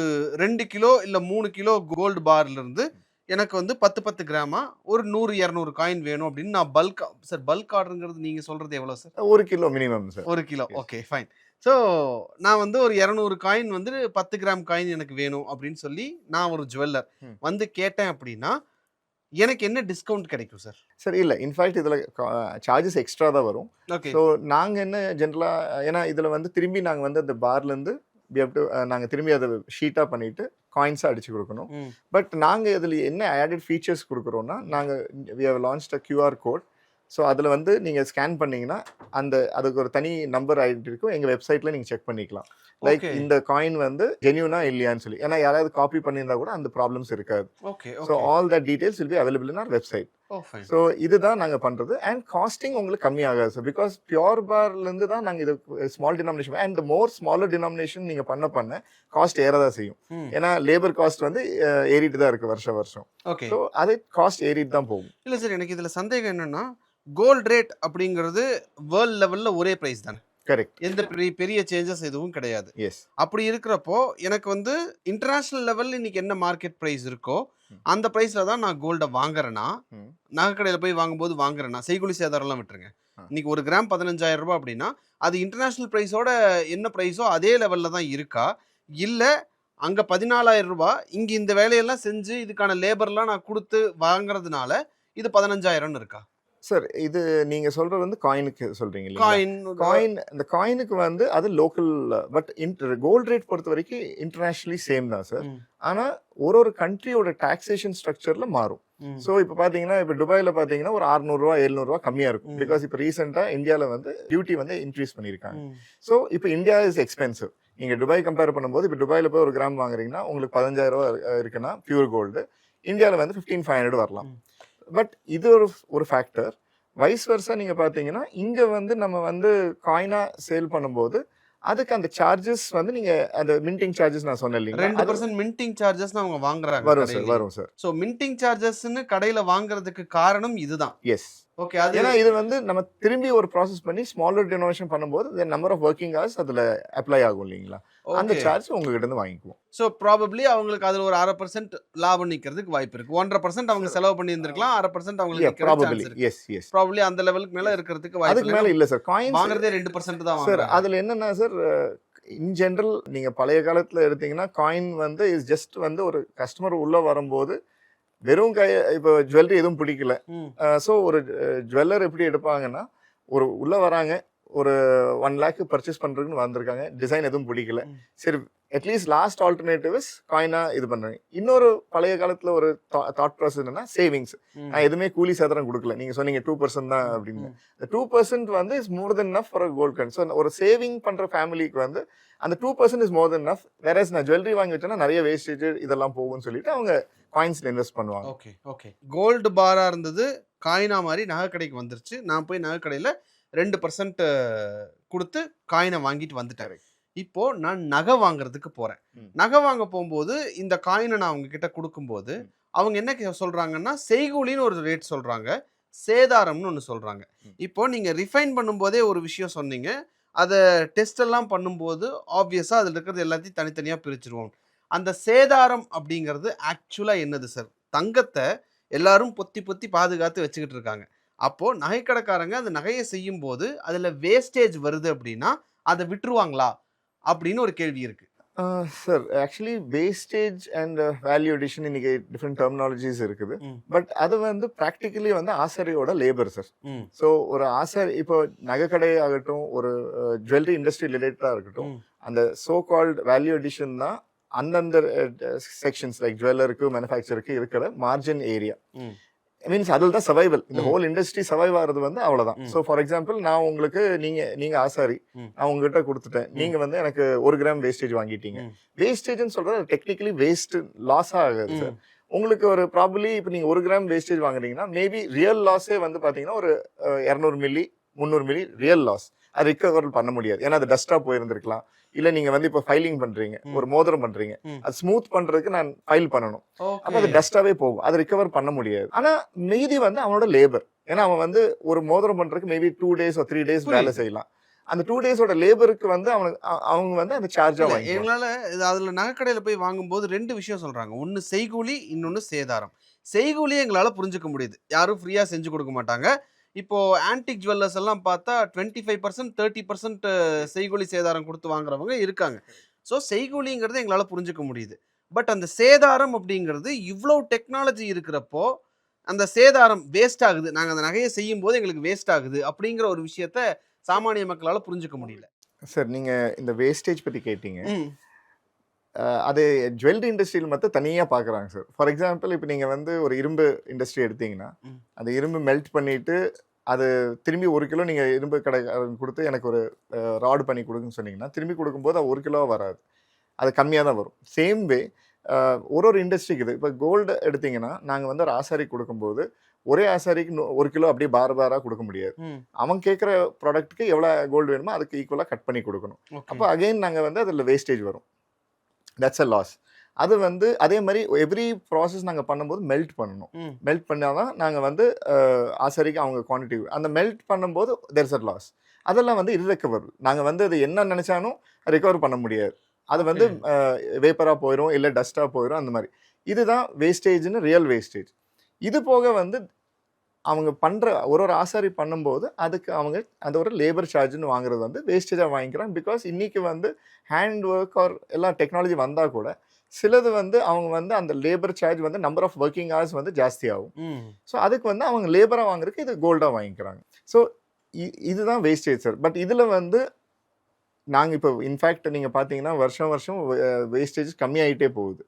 2 கிலோ இல்லை 3 கிலோ கோல்டு பார்லேருந்து எனக்கு வந்து 10 கிராமா ஒரு 100-200 காயின் வேணும் அப்படின்னு நான் பல்க் சார். பல்க் ஆர்டருங்கிறது நீங்கள் சொல்கிறது எவ்வளோ sir? 1 kilo minimum sir. 1 kilo. Okay, fine. So நான் வந்து ஒரு 200 காயின் வந்து 10 கிராம் காயின் எனக்கு வேணும் அப்படின்னு சொல்லி நான் ஒரு ஜுவல்லர் வந்து கேட்டேன் அப்படின்னா எனக்கு என்ன டிஸ்கவுண்ட் கிடைக்கும் சார்? சார் இல்லை, இன்ஃபேக்ட் இதில் சார்ஜஸ் எக்ஸ்ட்ரா தான் வரும். ஓகே. ஸோ நாங்கள் என்ன ஜென்ரலாக, ஏன்னா இதில் வந்து திரும்பி நாங்கள் வந்து அந்த பார்லேருந்து நாங்கள் திரும்பி அதை ஷீட்டாக பண்ணிவிட்டு காயின்ஸாக அடிச்சு கொடுக்கணும். பட் நாங்கள் இதில் என்ன ஆடட் ஃபீச்சர்ஸ் கொடுக்குறோன்னா, நாங்கள் we have launched a QR code. So அதில் வந்து நீங்கள் ஸ்கேன் பண்ணிங்கன்னா அதுக்கு ஒரு தனி நம்பர் ஐடென்டி இருக்கும். எங்கள் வெப்சைட்டில் நீங்கள் செக் பண்ணிக்கலாம். லைக் இந்த காயின் வந்து ஜென்யூனா இல்லையான்னு சொல்லி. ஏன்னா யாராவது காப்பி பண்ணியிருந்தா கூட அந்த ப்ராப்ளம்ஸ் இருக்காது. So all that details will be available in our website. So இதுதான் நாங்கள் பண்ணுறது. அண்ட் காஸ்டிங் உங்களுக்கு கம்மியாகாது சார். பிகாஸ் பியூர் பார்லேருந்து தான் நாங்கள் இது small denomination and more smaller denomination நீங்கள் பண்ண காஸ்ட் ஏறதான் செய்யும். ஏன்னா லேபர் காஸ்ட் வந்து ஏறிட்டு தான் இருக்குது வருஷம். ஓகே. ஸோ அது காஸ்ட் ஏறிட்டு தான் போகும். இல்லை சார், எனக்கு இதில் சந்தேகம் என்னென்னா GoldRate அப்படிங்கிறது வேர்ல்ட் லெவலில் ஒரே ப்ரைஸ் தானே? கரெக்ட். எந்த பெரிய சேஞ்சஸ் எதுவும் கிடையாது. எஸ். அப்படி இருக்கிறப்போ எனக்கு வந்து இன்டர்நேஷனல் லெவலில் இன்னைக்கு என்ன மார்க்கெட் ப்ரைஸ் இருக்கோ அந்த ப்ரைஸில் தான் நான் கோல்டை வாங்குறேன்னா, நகைக்கடையில் போய் வாங்கும்போது வாங்குறேன்னா, செய்கூலி சேதாரம்லாம் விட்டுருங்க, இன்னைக்கு 1 கிராம் 15,000 ரூபாய் அப்படின்னா அது இன்டர்நேஷனல் ப்ரைஸோட என்ன ப்ரைஸோ அதே லெவலில் தான் இருக்கா? இல்லை அங்கே 14,000 ரூபாய் இங்கே இந்த வேலையெல்லாம் செஞ்சு இதுக்கான லேபர்லாம் நான் கொடுத்து வாங்குறதுனால இது 15,000 இருக்கா? சார், இது நீங்கள் சொல்கிறது வந்து காயினுக்கு சொல்கிறீங்க இல்லையா? காயின், இந்த காயினுக்கு வந்து அது லோக்கல். பட் GoldRate பொறுத்த வரைக்கும் இன்டர்நேஷ்னலி சேம் தான் சார். ஆனால் ஒரு கண்ட்ரியோட டாக்ஸேஷன் ஸ்ட்ரக்சரில் மாறும். ஸோ இப்போ பார்த்தீங்கன்னா, இப்போ துபாயில் பார்த்தீங்கன்னா ஒரு 600 ரூபா 700 ரூபா கம்மியாக இருக்கும். பிகாஸ் இப்போ ரீசெண்டாக இந்தியாவில் வந்து டியூட்டி வந்து இன்க்ரீஸ் பண்ணியிருக்காங்க. ஸோ இப்போ இந்தியா இஸ் எக்ஸ்பென்சிவ். நீங்கள் துபாய் கம்பேர் பண்ணும்போது இப்போ துபாயில் போய் 1 கிராம் வாங்குறீங்கன்னா உங்களுக்கு 15,000 ரூபா இருக்குன்னா பியூர் கோல்டு, இந்தியாவில் வந்து 15,500 வரலாம். பட் இது ஒரு ஃபேக்டர். வைஸ் வர்ஸா நீங்கள் பார்த்தீங்கன்னா இங்கே வந்து நம்ம வந்து காயினாக சேல் பண்ணும்போது அதுக்கு அந்த சார்ஜஸ் வந்து நீங்கள் அந்த மின்டிங் சார்ஜஸ் நான் சொன்னேன் இல்லைங்க, 2% மின்டிங் சார்ஜஸ் அவங்க வாங்குறாங்க. வரும் சார். ஸோ மின்டிங் சார்ஜஸ்ன்னு கடையில் வாங்குறதுக்கு காரணம் இதுதான். எஸ். ஓகே. ஏன்னா இது வந்து நம்ம திரும்பி ஒரு ப்ராசஸ் பண்ணி ஸ்மாலர் டினோமினேஷன் பண்ணும்போது நம்பர் ஆஃப் ஒர்க்கிங் ஹவர்ஸ் அதில் அப்ளை ஆகும் இல்லைங்களா, அந்த சார்ஜ் உங்ககிட்ட இருந்து வாங்கிக்குவோம். ஸோ ப்ராபப்ளி அவங்களுக்கு அதில் ஒரு 1/2% லாபம் நிற்கிறதுக்கு வாய்ப்பு இருக்கு. 1.5% அவங்க செலவு பண்ணி இருந்திருக்கலாம், 1/2% அவங்களுக்கு ப்ராபப்ளி அந்த லெவலுக்கு மேலே இருக்கிறதுக்கு வாய்ப்பு. அதுக்கு மேலே இல்லை சார். காயின் வாங்குறதே 2% தான் சார். அதில் என்னன்னா சார், இன் ஜென்ரல் நீங்கள் பழைய காலத்தில் எடுத்தீங்கன்னா காயின் வந்து இஸ் ஜஸ்ட் வந்து ஒரு கஸ்டமர் உள்ளே வரும்போது வெறும் இப்போ ஜுவல்லரி எதுவும் பிடிக்கல. ஸோ ஒரு ஜுவல்லர் எப்படி எடுப்பாங்கன்னா, உள்ளே வராங்க, ஒரு 1 lakh பர்ச்சேஸ் பண்ணுறதுன்னு வந்திருக்காங்க, டிசைன் எதுவும் பிடிக்கல, சரி அட்லீஸ்ட் லாஸ்ட் ஆல்டர்னேட்டிவ் இஸ் காயினாக இது பண்ணுறாங்க. இன்னொரு பழைய காலத்தில் ஒரு தாட் ப்ராசஸ் என்னன்னா, சேவிங்ஸ். நான் எதுவுமே கூலி சேதாரம் கொடுக்கல, நீங்கள் சொன்னீங்க 2% தான் அப்படின்னு. இந்த 2% வந்து is more than enough for gold coin. So ஒரு சேவிங் பண்ணுற ஃபேமிலிக்கு வந்து அந்த 2% is more than enough. Whereas நான் ஜுவல்லரி வாங்கி வச்சேன்னா நிறைய வேஸ்டேஜ் இதெல்லாம் போகும்னு சொல்லிட்டு அவங்க காயின்ஸ்ல இன்வெஸ்ட் பண்ணுவாங்க. ஓகே. ஓகே. கோல்டு பாரா இருந்தது, காயினா மாதிரி நகை கடைக்கு வந்துருச்சு. நான் போய் நகை கடையில் 2% கொடுத்து காயினை வாங்கிட்டு வந்துட்டாரு. இப்போ நான் நகை வாங்குறதுக்கு போறேன். நகை வாங்க போகும்போது இந்த காயினை நான் அவங்க கிட்ட கொடுக்கும்போது அவங்க என்ன சொல்றாங்கன்னா, செய்கூலின்னு ஒரு ரேட் சொல்றாங்க, சேதாரம்னு ஒன்று சொல்றாங்க. இப்போ நீங்க ரிஃபைன் பண்ணும்போதே ஒரு விஷயம் சொன்னீங்க, அதை டெஸ்ட் எல்லாம் பண்ணும்போது ஆப்வியஸாக அதில் இருக்கிறது எல்லாத்தையும் தனித்தனியாக பிரிச்சிருவோம். அந்த சேதாரம் அப்படிங்கிறது ஆக்சுவலாக என்னது சார்? தங்கத்தை எல்லாரும் பொத்தி பொத்தி பாதுகாத்து வச்சுக்கிட்டு இருக்காங்க. அப்போது நகைக்கடைக்காரங்க அந்த நகையை செய்யும் போது அதில் வேஸ்டேஜ் வருது அப்படின்னா அதை விட்டுருவாங்களா அப்படின்னு ஒரு கேள்வி இருக்கு. Sir actually wastage and value addition இன்னைக்கு டிஃப்ரெண்ட் டெர்மினாலஜிஸ் இருக்குது. பட் அது வந்து ப்ராக்டிக்கலி வந்து ஆசாரியோட லேபர் சார். ஸோ ஒரு ஆசாரி இப்போ நகைக்கடை ஆகட்டும், ஒரு ஜுவல்லரி இண்டஸ்ட்ரி ரிலேட்டடாக இருக்கட்டும், அந்த சோ கால்ட் வேல்யூ அடிஷன் தான் அந்தந்த செக்ஷன்ஸ் லைக் ஜுவல்லருக்கு மேனுஃபேக்சருக்கு இருக்கிற மார்ஜின் ஏரியா. மீன்ஸ் அதில் தான் சர்வைவல். இந்த ஹோல் இண்டஸ்ட்ரி சர்வைவ் ஆகிறது வந்து அவ்வளோதான். ஸோ ஃபார் எக்ஸாம்பிள் நான் உங்களுக்கு நீங்க ஆசாரி, நான் உங்ககிட்ட கொடுத்துட்டேன், நீங்க வந்து எனக்கு 1 கிராம் வேஸ்டேஜ் வாங்கிட்டீங்க. வேஸ்டேஜ்னு சொல்றது டெக்னிக்கலி வேஸ்ட் லாஸ் ஆகாது சார். உங்களுக்கு ஒரு ப்ராபப்ளி இப்போ நீங்க 1 கிராம் வேஸ்டேஜ் வாங்குறீங்கன்னா மேபி ரியல் லாஸே வந்து பாத்தீங்கன்னா ஒரு 200 மில்லி 300 மில்லி ரியல் லாஸ். அது ரிகவர் பண்ண முடியாது. ஏன்னா அது டஸ்டா போயிருந்திருக்கலாம். இல்ல நீங்க வந்து இப்போ ஃபைலிங் பண்றீங்க, ஒரு மோதிரம் பண்றீங்க, அது ஸ்மூத் பண்றதுக்கு நான் ஃபைல் பண்ணணும். அப்ப அது டஸ்டாவே போகும், அது ரிகவர் பண்ண முடியாது. ஆனா மீதி வந்து அவனோட லேபர். ஏன்னா அவன் வந்து ஒரு மோதிரம் பண்றதுக்கு மேபி 2 days or 3 days வேலை செய்யலாம். அந்த 2 days லேபருக்கு வந்து அவங்க வந்து அந்த சார்ஜா வாங்கி. எங்களால அதுல நகைக்கடையில போய் வாங்கும்போது 2 விஷயம் சொல்றாங்க. ஒன்னு செய்கூலி, இன்னொன்னு சேதாரம். செய்கூலியை எங்களால புரிஞ்சுக்க முடியுது. யாரும் ஃப்ரீயா செஞ்சு கொடுக்க மாட்டாங்க. இப்போ ஆன்டிக் ஜுவல்லர்ஸ் எல்லாம் பார்த்தா 25% 30% செய்கூலி சேதாரம் கொடுத்து வாங்குறவங்க இருக்காங்க. ஸோ செய்கூலிங்கிறது எங்களால புரிஞ்சுக்க முடியுது. பட் அந்த சேதாரம் அப்படிங்கிறது இவ்வளோ டெக்னாலஜி இருக்கிறப்போ அந்த சேதாரம் வேஸ்ட் ஆகுது, நாங்கள் அந்த நகையை செய்யும் போது எங்களுக்கு வேஸ்ட் ஆகுது அப்படிங்கிற ஒரு விஷயத்த சாமானிய மக்களால் புரிஞ்சுக்க முடியல. சார் நீங்க இந்த வேஸ்டேஜ் பத்தி கேட்டீங்க. அது ஜுவல்லரி இண்டஸ்ட்ரியில் மட்டும் தனியாக பார்க்குறாங்க சார். ஃபார் எக்ஸாம்பிள் இப்போ நீங்கள் வந்து ஒரு இரும்பு இண்டஸ்ட்ரி எடுத்தீங்கன்னா, அந்த இரும்பு மெல்ட் பண்ணிவிட்டு அது திரும்பி 1 கிலோ நீங்கள் இரும்பு கடை கொடுத்து எனக்கு ஒரு ராடு பண்ணி கொடுக்குன்னு சொன்னீங்கன்னா, திரும்பி கொடுக்கும்போது அது 1 கிலோ வராது, அது கம்மியாக தான் வரும். சேம் வே ஒரு இண்டஸ்ட்ரிக்கு இது. இப்போ கோல்டு எடுத்தீங்கன்னா நாங்கள் வந்து ஒரு ஆசாரி கொடுக்கும்போது ஒரே ஆசாரிக்கு 1 கிலோ அப்படியே பாராக கொடுக்க முடியாது. அவன் கேட்குற ப்ராடக்ட்டுக்கு எவ்வளோ கோல்டு வேணுமோ அதுக்கு ஈக்குவலாக கட் பண்ணி கொடுக்கணும். அப்போ அகெயின் நாங்கள் வந்து அதில் வேஸ்டேஜ் வரும். That's a loss. அது வந்து அதே மாதிரி எவ்ரி ப்ராசஸ் நாங்கள் பண்ணும்போது மெல்ட் பண்ணணும். மெல்ட் பண்ணால் தான் நாங்கள் வந்து ஆசாரிக்கு அவங்க குவான்டிட்டி அந்த மெல்ட் பண்ணும்போது தேர்ஸ் அ லாஸ். அதெல்லாம் வந்து இர்ரெக்கவரபிள். நாங்கள் வந்து அது என்ன நினச்சாலும் ரெக்கவர் பண்ண முடியாது. அது வந்து வேப்பராக போயிடும், இல்லை டஸ்ட்டாக போயிடும், அந்த மாதிரி. இதுதான் வேஸ்டேஜ்னு ரியல் வேஸ்டேஜ். இது போக வந்து அவங்க பண்ணுற ஒரு ஆசாரி பண்ணும்போது அதுக்கு அவங்க அந்த ஒரு லேபர் சார்ஜ்னு வாங்குறது வந்து வேஸ்டேஜாக வாங்கிக்கிறாங்க. பிகாஸ் இன்றைக்கி வந்து ஹேண்ட் ஒர்க் ஆர் எல்லாம் டெக்னாலஜி வந்தால் கூட சிலது வந்து அவங்க வந்து அந்த லேபர் சார்ஜ் வந்து நம்பர் ஆஃப் ஒர்க்கிங் ஹவர்ஸ் வந்து ஜாஸ்தி ஆகும். ஸோ அதுக்கு வந்து அவங்க லேபராக வாங்குறதுக்கு இது கோல்டாக வாங்கிக்கிறாங்க. ஸோ இதுதான் வேஸ்டேஜ் சார். பட் இதில் வந்து நாங்கள் இப்போ இன்ஃபேக்ட் நீங்கள் பார்த்தீங்கன்னா வருஷம் வேஸ்டேஜ் கம்மியாகிட்டே போகுது.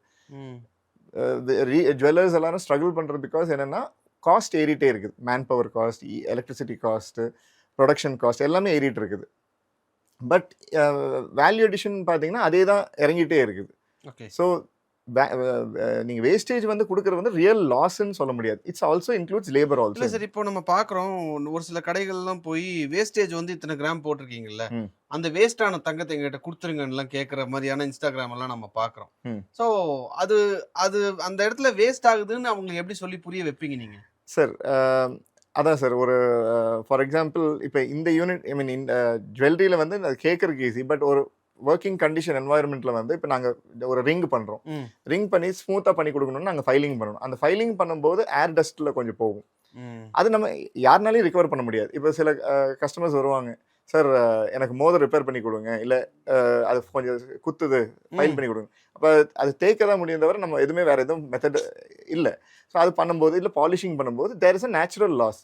ஜுவல்லர்ஸ் எல்லாரும் ஸ்ட்ரகிள் பண்ணுறது பிகாஸ் என்னென்னா காஸ்ட் ஏறிட்டே இருக்குது. Man power cost, electricity cost, production cost எல்லாமே ஏறிட்டு இருக்குது. பட் வேல்யூ அடிஷன் பார்த்தீங்கன்னா அதே தான் இறங்கிட்டே இருக்குது. ஸோ நீங்கள் வேஸ்டேஜ் வந்து கொடுக்குறது வந்து ரியல் லாஸ்ன்னு சொல்ல முடியாது. It's also includes labour also. இல்லை சார், இப்போ நம்ம பார்க்குறோம் ஒரு சில கடைகள்லாம் போய் வேஸ்டேஜ் வந்து இத்தனை கிராம் போட்டிருக்கீங்கல்ல, அந்த வேஸ்டான தங்கத்தை எங்ககிட்ட கொடுத்துருங்கலாம் கேட்குற மாதிரியான இன்ஸ்டாகிராம் எல்லாம் நம்ம பார்க்குறோம். ஸோ அது அது அந்த இடத்துல வேஸ்ட் ஆகுதுன்னு அவங்களுக்கு எப்படி சொல்லி புரிய வைப்பீங்க நீங்கள்? சார் அதான் சார், ஒரு ஃபார் எக்ஸாம்பிள் இப்போ இந்த யூனிட் ஐ மீன் இந்த ஜுவல்லரியில் வந்து அது கேட்குறதுக்கு ஈஸி. பட் ஒரு ஒர்க்கிங் கண்டிஷன் என்வாயர்மெண்ட்டில் வந்து இப்போ நாங்கள் ஒரு ரிங் பண்ணுறோம். ரிங் பண்ணி ஸ்மூத்தாக பண்ணி கொடுக்கணும்னு நாங்கள் ஃபைலிங் பண்ணணும். அந்த ஃபைலிங் பண்ணும்போது ஏர் டஸ்ட்டில் கொஞ்சம் போகும். அது நம்ம யாருனாலையும் ரிகவர் பண்ண முடியாது. இப்போ சில கஸ்டமர்ஸ் வருவாங்க, சார் எனக்கு மோதிரம் ரிப்பேர் பண்ணி கொடுங்க, இல்லை அது கொஞ்சம் குத்துது ஃபைல் பண்ணி கொடுங்க. அப்போ அது தேய்க்க தான் முடியும் தவிர நம்ம எதுவுமே வேறு எதுவும் மெத்தட் இல்லை. ஸோ அது பண்ணும்போது இல்லை பாலிஷிங் பண்ணும்போது there is a natural loss.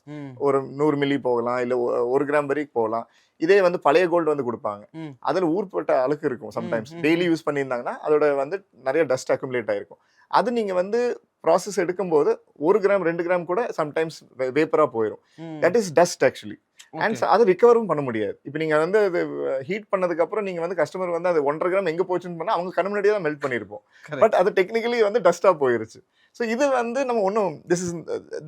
ஒரு 100 மில்லி போகலாம், இல்லை 1 கிராம் வரைக்கும் போகலாம். இதே வந்து பழைய கோல்டு வந்து கொடுப்பாங்க, அதில் ஊர்பட்ட அழுக்கு இருக்கும். சம்டைம்ஸ் டெய்லி யூஸ் பண்ணியிருந்தாங்கன்னா அதோட வந்து நிறைய டஸ்ட் அக்குமுலேட் ஆகிருக்கும். அது நீங்கள் வந்து ப்ராசஸ் எடுக்கும்போது 1 கிராம் 2 கிராம் கூட சம்டைம்ஸ் வேப்பராக போயிடும். That is dust actually. And அது ரிகவரும் பண்ண முடியாது. இப்போ நீங்கள் வந்து அது ஹீட் பண்ணதுக்கப்புறம் நீங்கள் வந்து கஸ்டமர் வந்து அது 1.5 கிராம் எங்கே போச்சுன்னு பண்ணால் அவங்க கண்ணு முன்னாடியே தான் மெல்ட் பண்ணியிருப்போம். பட் அது டெக்னிக்கலி வந்து டஸ்ட்டாக போயிருச்சு. ஸோ இது வந்து நம்ம ஒன்றும் this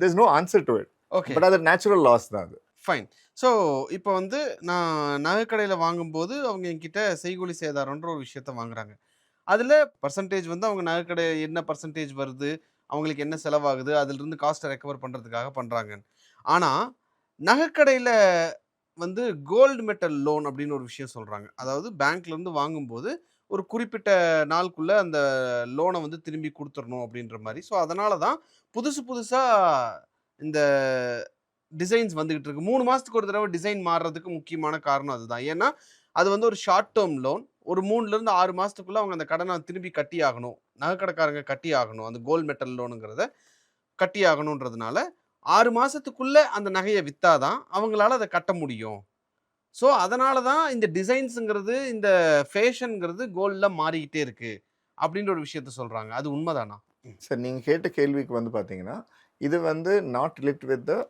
is no answer to it. Okay, but அது நேச்சுரல் லாஸ் தான் அது. ஃபைன். ஸோ இப்போ வந்து நான் நகைக்கடையில் வாங்கும்போது அவங்க என்கிட்ட செய்கூலி சேதாரம்ன்ற ஒரு விஷயத்த வாங்குறாங்க. அதில் பர்சன்டேஜ் வந்து அவங்க நகைக்கடை என்ன பர்சன்டேஜ் வருது, அவங்களுக்கு என்ன செலவாகுது, அதிலிருந்து காஸ்ட்டை ரெக்கவர் பண்ணுறதுக்காக பண்ணுறாங்க. ஆனால் நகைக்கடையில் வந்து கோல்டு மெட்டல் லோன் அப்படின்னு ஒரு விஷயம் சொல்றாங்க. அதாவது பேங்க்ல இருந்து வாங்கும்போது ஒரு குறிப்பிட்ட நாளுக்குள்ள அந்த லோனை வந்து திரும்பி கொடுத்துடணும் அப்படின்ற மாதிரி. ஸோ அதனால தான் புதுசு புதுசா இந்த டிசைன்ஸ் வந்துகிட்டு இருக்கு. 3 மாசத்துக்கு ஒரு தடவை டிசைன் மாறுறதுக்கு முக்கியமான காரணம் அதுதான். ஏன்னா அது வந்து ஒரு ஷார்ட் டேர்ம் லோன். ஒரு 3ல இருந்து 6 மாசத்துக்குள்ள அவங்க அந்த கடனை திரும்பி கட்டி ஆகணும். நகைக்கடைக்காரங்க கட்டி ஆகணும். அந்த கோல்ட் மெட்டல் லோனுங்கிறத கட்டி ஆகணுன்றதுனால 6 மாசத்துக்குள்ள அந்த நகையை வித்தாதான் அவங்களால அதை கட்ட முடியும். ஸோ அதனால தான் இந்த டிசைன்ஸுங்கிறது, இந்த ஃபேஷன்ங்கிறது கோல்ட்ல மாறிக்கிட்டே இருக்கு. அப்படின்ற ஒரு விஷயத்த சொல்றாங்க. அது உண்மைதானா? சார் நீங்க கேட்ட கேள்விக்கு வந்து பார்த்தீங்கன்னா, இது வந்து நாட் ரிலேட்டட் வித் த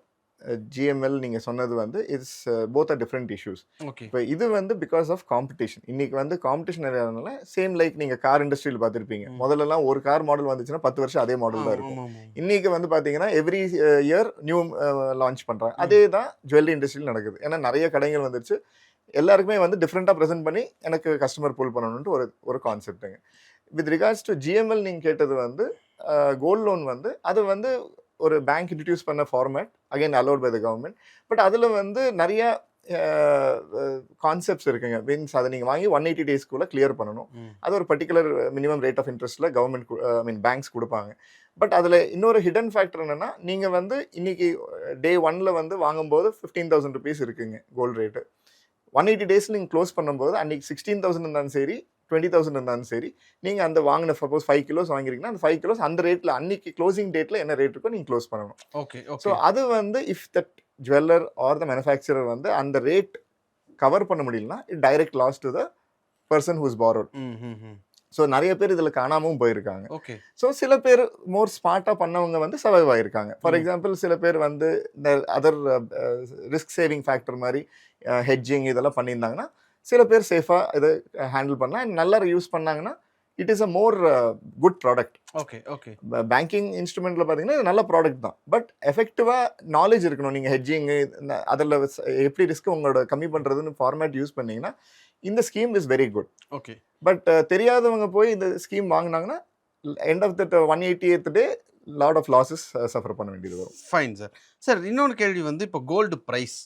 ஜிஎம்எல் நீங்க சொன்னது வந்து it's both are different issues. Okay. இப்போ இது வந்து பிகாஸ் ஆஃப் காம்படிஷன். இன்னைக்கு வந்து காம்படிஷன் நிறையாதனால சேம் லைக் நீங்க கார் இண்டஸ்ட்ரியில் பார்த்துருப்பீங்க. முதல்லலாம் ஒரு கார் மாடல் வந்துச்சுன்னா 10 வருஷம் அதே மாடல் தான் இருக்கும். இன்னைக்கு வந்து பார்த்தீங்கன்னா எவ்ரி இயர் நியூ லான்ச் பண்றாங்க. அதே தான் ஜுவல்லரி இண்டஸ்ட்ரியில் நடக்குது. ஏன்னா நிறைய கடைகள் வந்துருச்சு. எல்லாருக்குமே வந்து டிஃப்ரெண்ட்டாக ப்ரெசென்ட் பண்ணி எனக்கு கஸ்டமர் புல் பண்ணணுன்ட்டு ஒரு கான்செப்ட்டுங்க. வித் ரிகார்ட்ஸ் டு ஜிஎம்எல் நீங்கள் கேட்டது வந்து கோல்ட் லோன் வந்து அது வந்து ஒரு பேங்க் இன்ட்ரடியூஸ் பண்ண format again allot by the government. But அதில் வந்து நிறைய கான்செப்ட்ஸ் இருக்குங்க. மீன்ஸ் அதை நீங்கள் வாங்கி 180 டேஸ்க்குள்ளே கிளியர் பண்ணணும். அது ஒரு பர்டிகுலர் மினிமம் ரேட் ஆஃப் இன்ட்ரெஸ்ட்டில் கவர்மெண்ட் பேங்க்ஸ் கொடுப்பாங்க. பட் அதில் இன்னொரு ஹிடன் ஃபேக்டர் என்னென்னா, நீங்கள் வந்து இன்னைக்கு டே 1ல் வந்து வாங்கும்போது 15,000 ருபீஸ் இருக்குங்க கோல்டு ரேட்டு. 180 டேஸில் நீங்கள் க்ளோஸ் பண்ணும்போது அன்றைக்கி 16,000 இருந்தாலும் சரி 20,000 இருந்தாலும் சரி, நீங்கள் அந்த வாங்கின சப்போஸ் 5 கிலோஸ் வாங்கிருக்கீங்கன்னா அந்த 5 கிலோஸ் அந்த ரேட்டில் அன்னைக்கு க்ளோசிங் டேட்டில் என்ன ரேட் இருக்கோ நீங்கள் க்ளோஸ் பண்ணணும். ஓகே. ஸோ அது வந்து if that jeweller or the manufacturer வந்து அந்த ரேட் கவர் பண்ண முடியலன்னா it direct loss to the person whose borrowed. So நிறைய பேர் இதில் காணாமல் போயிருக்காங்க. ஓகே. ஸோ சில பேர் மோர் ஸ்மார்ட்டாக பண்ணவங்க வந்து சர்வைவ் ஆகிருக்காங்க. ஃபார் எக்ஸாம்பிள் சில பேர் வந்து இந்த அதர் ரிஸ்க் சேவிங் ஃபேக்டர் மாதிரி ஹெட்ஜிங் இதெல்லாம் பண்ணியிருந்தாங்கன்னா சில பேர் சேஃபாக இதை ஹேண்டில் பண்ணலாம். அண்ட் நல்லா யூஸ் பண்ணாங்கன்னா it is a more good product. Okay. Okay. Banking இன்ஸ்ட்ருமெண்ட்டில் பார்த்தீங்கன்னா இது நல்ல ப்ராடக்ட் தான். பட் எஃபெக்டிவாக நாலேஜ் இருக்கணும். நீங்கள் ஹெட்ஜிங்கு அதில் எப்படி ரிஸ்க் உங்களோட கம்மி பண்ணுறதுன்னு ஃபார்மேட் யூஸ் பண்ணிங்கன்னா இந்த scheme is very good. Okay. But தெரியாதவங்க போய் இந்த ஸ்கீம் வாங்கினாங்கன்னா end of that 180th day lot of losses suffer பண்ண வேண்டியது வரும். Fine sir. சார் இன்னொன்று கேள்வி வந்து இப்போ கோல்டு ப்ரைஸ்.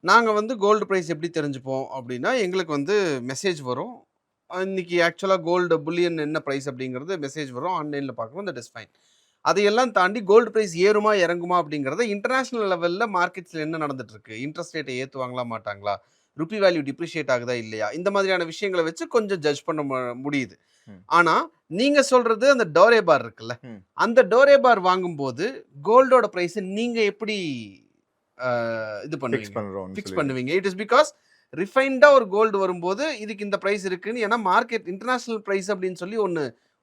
நாங்கள் வந்து கோல்டு ப்ரைஸ் எப்படி தெரிஞ்சுப்போம் அப்படின்னா, எங்களுக்கு வந்து மெசேஜ் வரும். இன்னைக்கு ஆக்சுவலாக கோல்டு புல்லியன் என்ன ப்ரைஸ் அப்படிங்கிறது மெசேஜ் வரும். ஆன்லைனில் பார்க்குறோம். That is fine. அதையெல்லாம் தாண்டி கோல்டு ப்ரைஸ் ஏறுமா இறங்குமா அப்படிங்கிறத இன்டர்நேஷ்னல் லெவலில் மார்க்கெட்ஸில் என்ன நடந்துட்டுருக்கு, இன்ட்ரெஸ்ட் ரேட்டை ஏற்றுவாங்களா மாட்டாங்களா, ருப்பி வேல்யூ டிப்ரிஷியேட் ஆகுதா இல்லையா, இந்த மாதிரியான விஷயங்களை வச்சு கொஞ்சம் ஜட்ஜ் பண்ண முடியுது. ஆனால் நீங்கள் சொல்கிறது அந்த டோரே பார் இருக்குல்ல, அந்த டோரே பார் வாங்கும்போது கோல்டோட ப்ரைஸை நீங்கள் எப்படி இது பண்ணுவீங்க, ஃபிக்ஸ் பண்ணுவீங்க? இட் இஸ் பிகாஸ் ரிஃபைண்டா ஒரு கோல்டு வரும்போது இதுக்கு இந்த பிரைஸ் இருக்குன்னு, ஏன்னா மார்க்கெட் இன்டர்நேஷனல் பிரைஸ் அப்படின்னு சொல்லி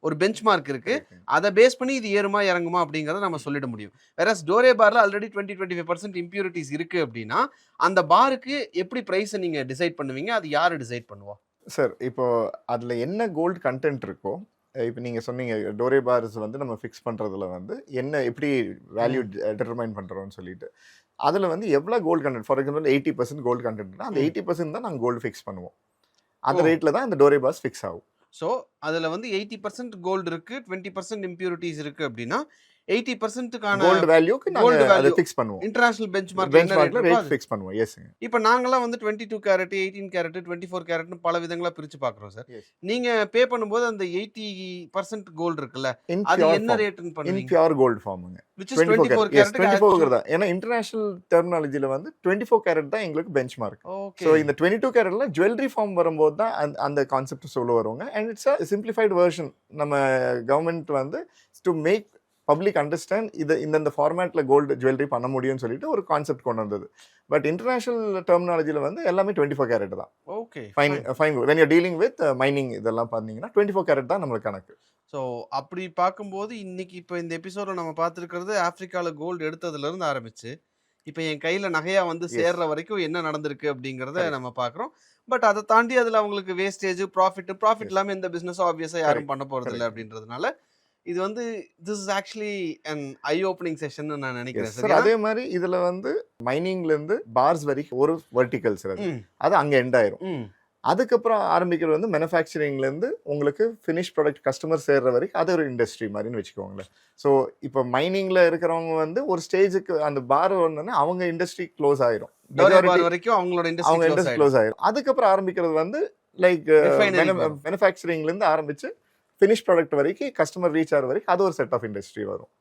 ஒரு பெஞ்ச் மார்க் இருக்கு. அதை பேஸ் பண்ணி இது ஏறுமா இறங்குமா அப்படிங்கறத நம்ம சொல்லிட முடியும். வேற டோரே பார்ல ஆல்ரெடி 20-25% இம்பியூரிட்டிஸ் இருக்கு அப்படின்னா அந்த பாருக்கு எப்படி பிரைஸை நீங்க டிசைட் பண்ணுவீங்க? அது யாரு டிசைட் பண்ணுவா? சார் இப்போ அதில் என்ன கோல்டு கண்டென்ட் இருக்கோ, இப்போ நீங்கள் சொன்னீங்க டோரே பார்ஸ் வந்து நம்ம ஃபிக்ஸ் பண்ணுறதுல வந்து என்ன எப்படி வேல்யூ டிட்டர்மைன் பண்ணுறோம்னு சொல்லிட்டு, அதில் வந்து எவ்வளோ gold content, for example 80% gold கண்டென்ட்னா அந்த 80% தான் நாங்கள் கோல்டு ஃபிக்ஸ் பண்ணுவோம். அந்த ரேட்டில் தான் இந்த டோரே பார்ஸ் ஃபிக்ஸ் ஆகும். ஸோ அதில் வந்து 80% கோல்டு இருக்கு, 20% இம்பியூரிட்டிஸ் இருக்கு அப்படின்னா 80%க்கான கோல்டு வேல்யூக்கு நாங்க அதை ஃபிக்ஸ் பண்ணுவோம். இன்டர்நேஷனல் பெஞ்ச்மார்க்ல ரேட் ஃபிக்ஸ் பண்ணுவோம். எஸ்ங்க. இப்போ நாங்கலாம் வந்து 22 கேரட், 18 கேரட், 24 கேரட்னு பல விதங்களா பிரிச்சு பார்க்குறோம் சார். நீங்க பே பண்ணும்போது அந்த 80% கோல்டு இருக்குல்ல, அது என்ன ரேட்னு பண்ணுவீங்க? இன் பியூர் கோல்ட் ஃபார்முங்க. which is 24 carat. 24 தான். ஏன்னா இன்டர்நேஷனல் டெர்மினாலஜில வந்து 24 கேரட் தான் எங்களுக்கு பெஞ்ச்மார்க். ஓகே. சோ இந்த 22 கேரட்ல ஜுவல்லரி ஃபார்ம் வரும்போது தான் அந்த கான்செப்ட் சொல்ல வருவாங்க. And it's a simplified version. நம்ம கவர்மெண்ட் வந்து டு மேக் பப்ளிக் அண்டர்ஸ்டாண்ட் இது இந்த ஃபார்மேட்ல கோல்டு ஜுவல்லரி பண்ண முடியும்னு சொல்லிட்டு ஒரு கான்செப்ட் கொண்டு வந்தது. பட் இன்டர்நேஷனல் டெர்மினாலஜில வந்து எல்லாமே 24 கேரட் தான். Okay. Fine when you're dealing with mining இதெல்லாம் பாத்தீங்கன்னா 24 கேரட் தான் நம்மளுக்கு கணக்கு. ஸோ அப்படி பார்க்கும்போது இன்னைக்கு இப்போ இந்த எபிசோட நம்ம பார்த்துருக்கிறது ஆப்பிரிக்காவில் கோல்டு எடுத்ததுலேருந்து ஆரம்பிச்சு இப்போ என் கையில் நகையாக வந்து சேர்ற வரைக்கும் என்ன நடந்திருக்கு அப்படிங்கிறத நம்ம பார்க்குறோம். பட் அதை தாண்டி அதில் அவங்களுக்கு வேஸ்டேஜ், ப்ராஃபிட் இல்லாமல் எந்த பிஸ்னஸும் ஆப்வியஸாக யாரும் பண்ண போகிறது இல்லை அப்படின்றதுனால இது வந்து this is actually an I opening session நான் நினைக்கிறேன் சார். அதே மாதிரி இதுல வந்து மைனிங்ல இருந்து பார்ஸ் வரைக்கும் ஒரு வெர்டிகல்ஸ் அது அங்க எண்ட் ஆயிரும். அதுக்கப்புறம் ஆரம்பிக்கிறது வந்து மேனுஃபேக்சரிங்ல இருந்து உங்களுக்கு ஃபினிஷ் ப்ராடக்ட் கஸ்டமர் சேர்ற வரைக்கும் அது ஒரு இண்டஸ்ட்ரி மாதிரின்னு வச்சுக்கோங்களேன். ஸோ இப்போ மைனிங்ல இருக்கிறவங்க வந்து ஒரு ஸ்டேஜுக்கு அந்த பார் ஒன்றுன்னா அவங்க இண்டஸ்ட்ரி க்ளோஸ் ஆயிரும். மெஜாரிட்டி வரைக்கும் அவங்களோட அவங்க இண்டஸ்ட்ரி இண்டஸ்ட்ரி க்ளோஸ் ஆயிடும். அதுக்கப்புறம் ஆரம்பிக்கிறது வந்து லைக் மேனுஃபேக்சரிங்லேருந்து ஆரம்பிச்சு ஃபினிஷ் ப்ராடக்ட் வரைக்கும் கஸ்டமர் ரீச் ஆகிற வரைக்கும் அது ஒரு செட் ஆஃப் இண்டஸ்ட்ரி வரும்.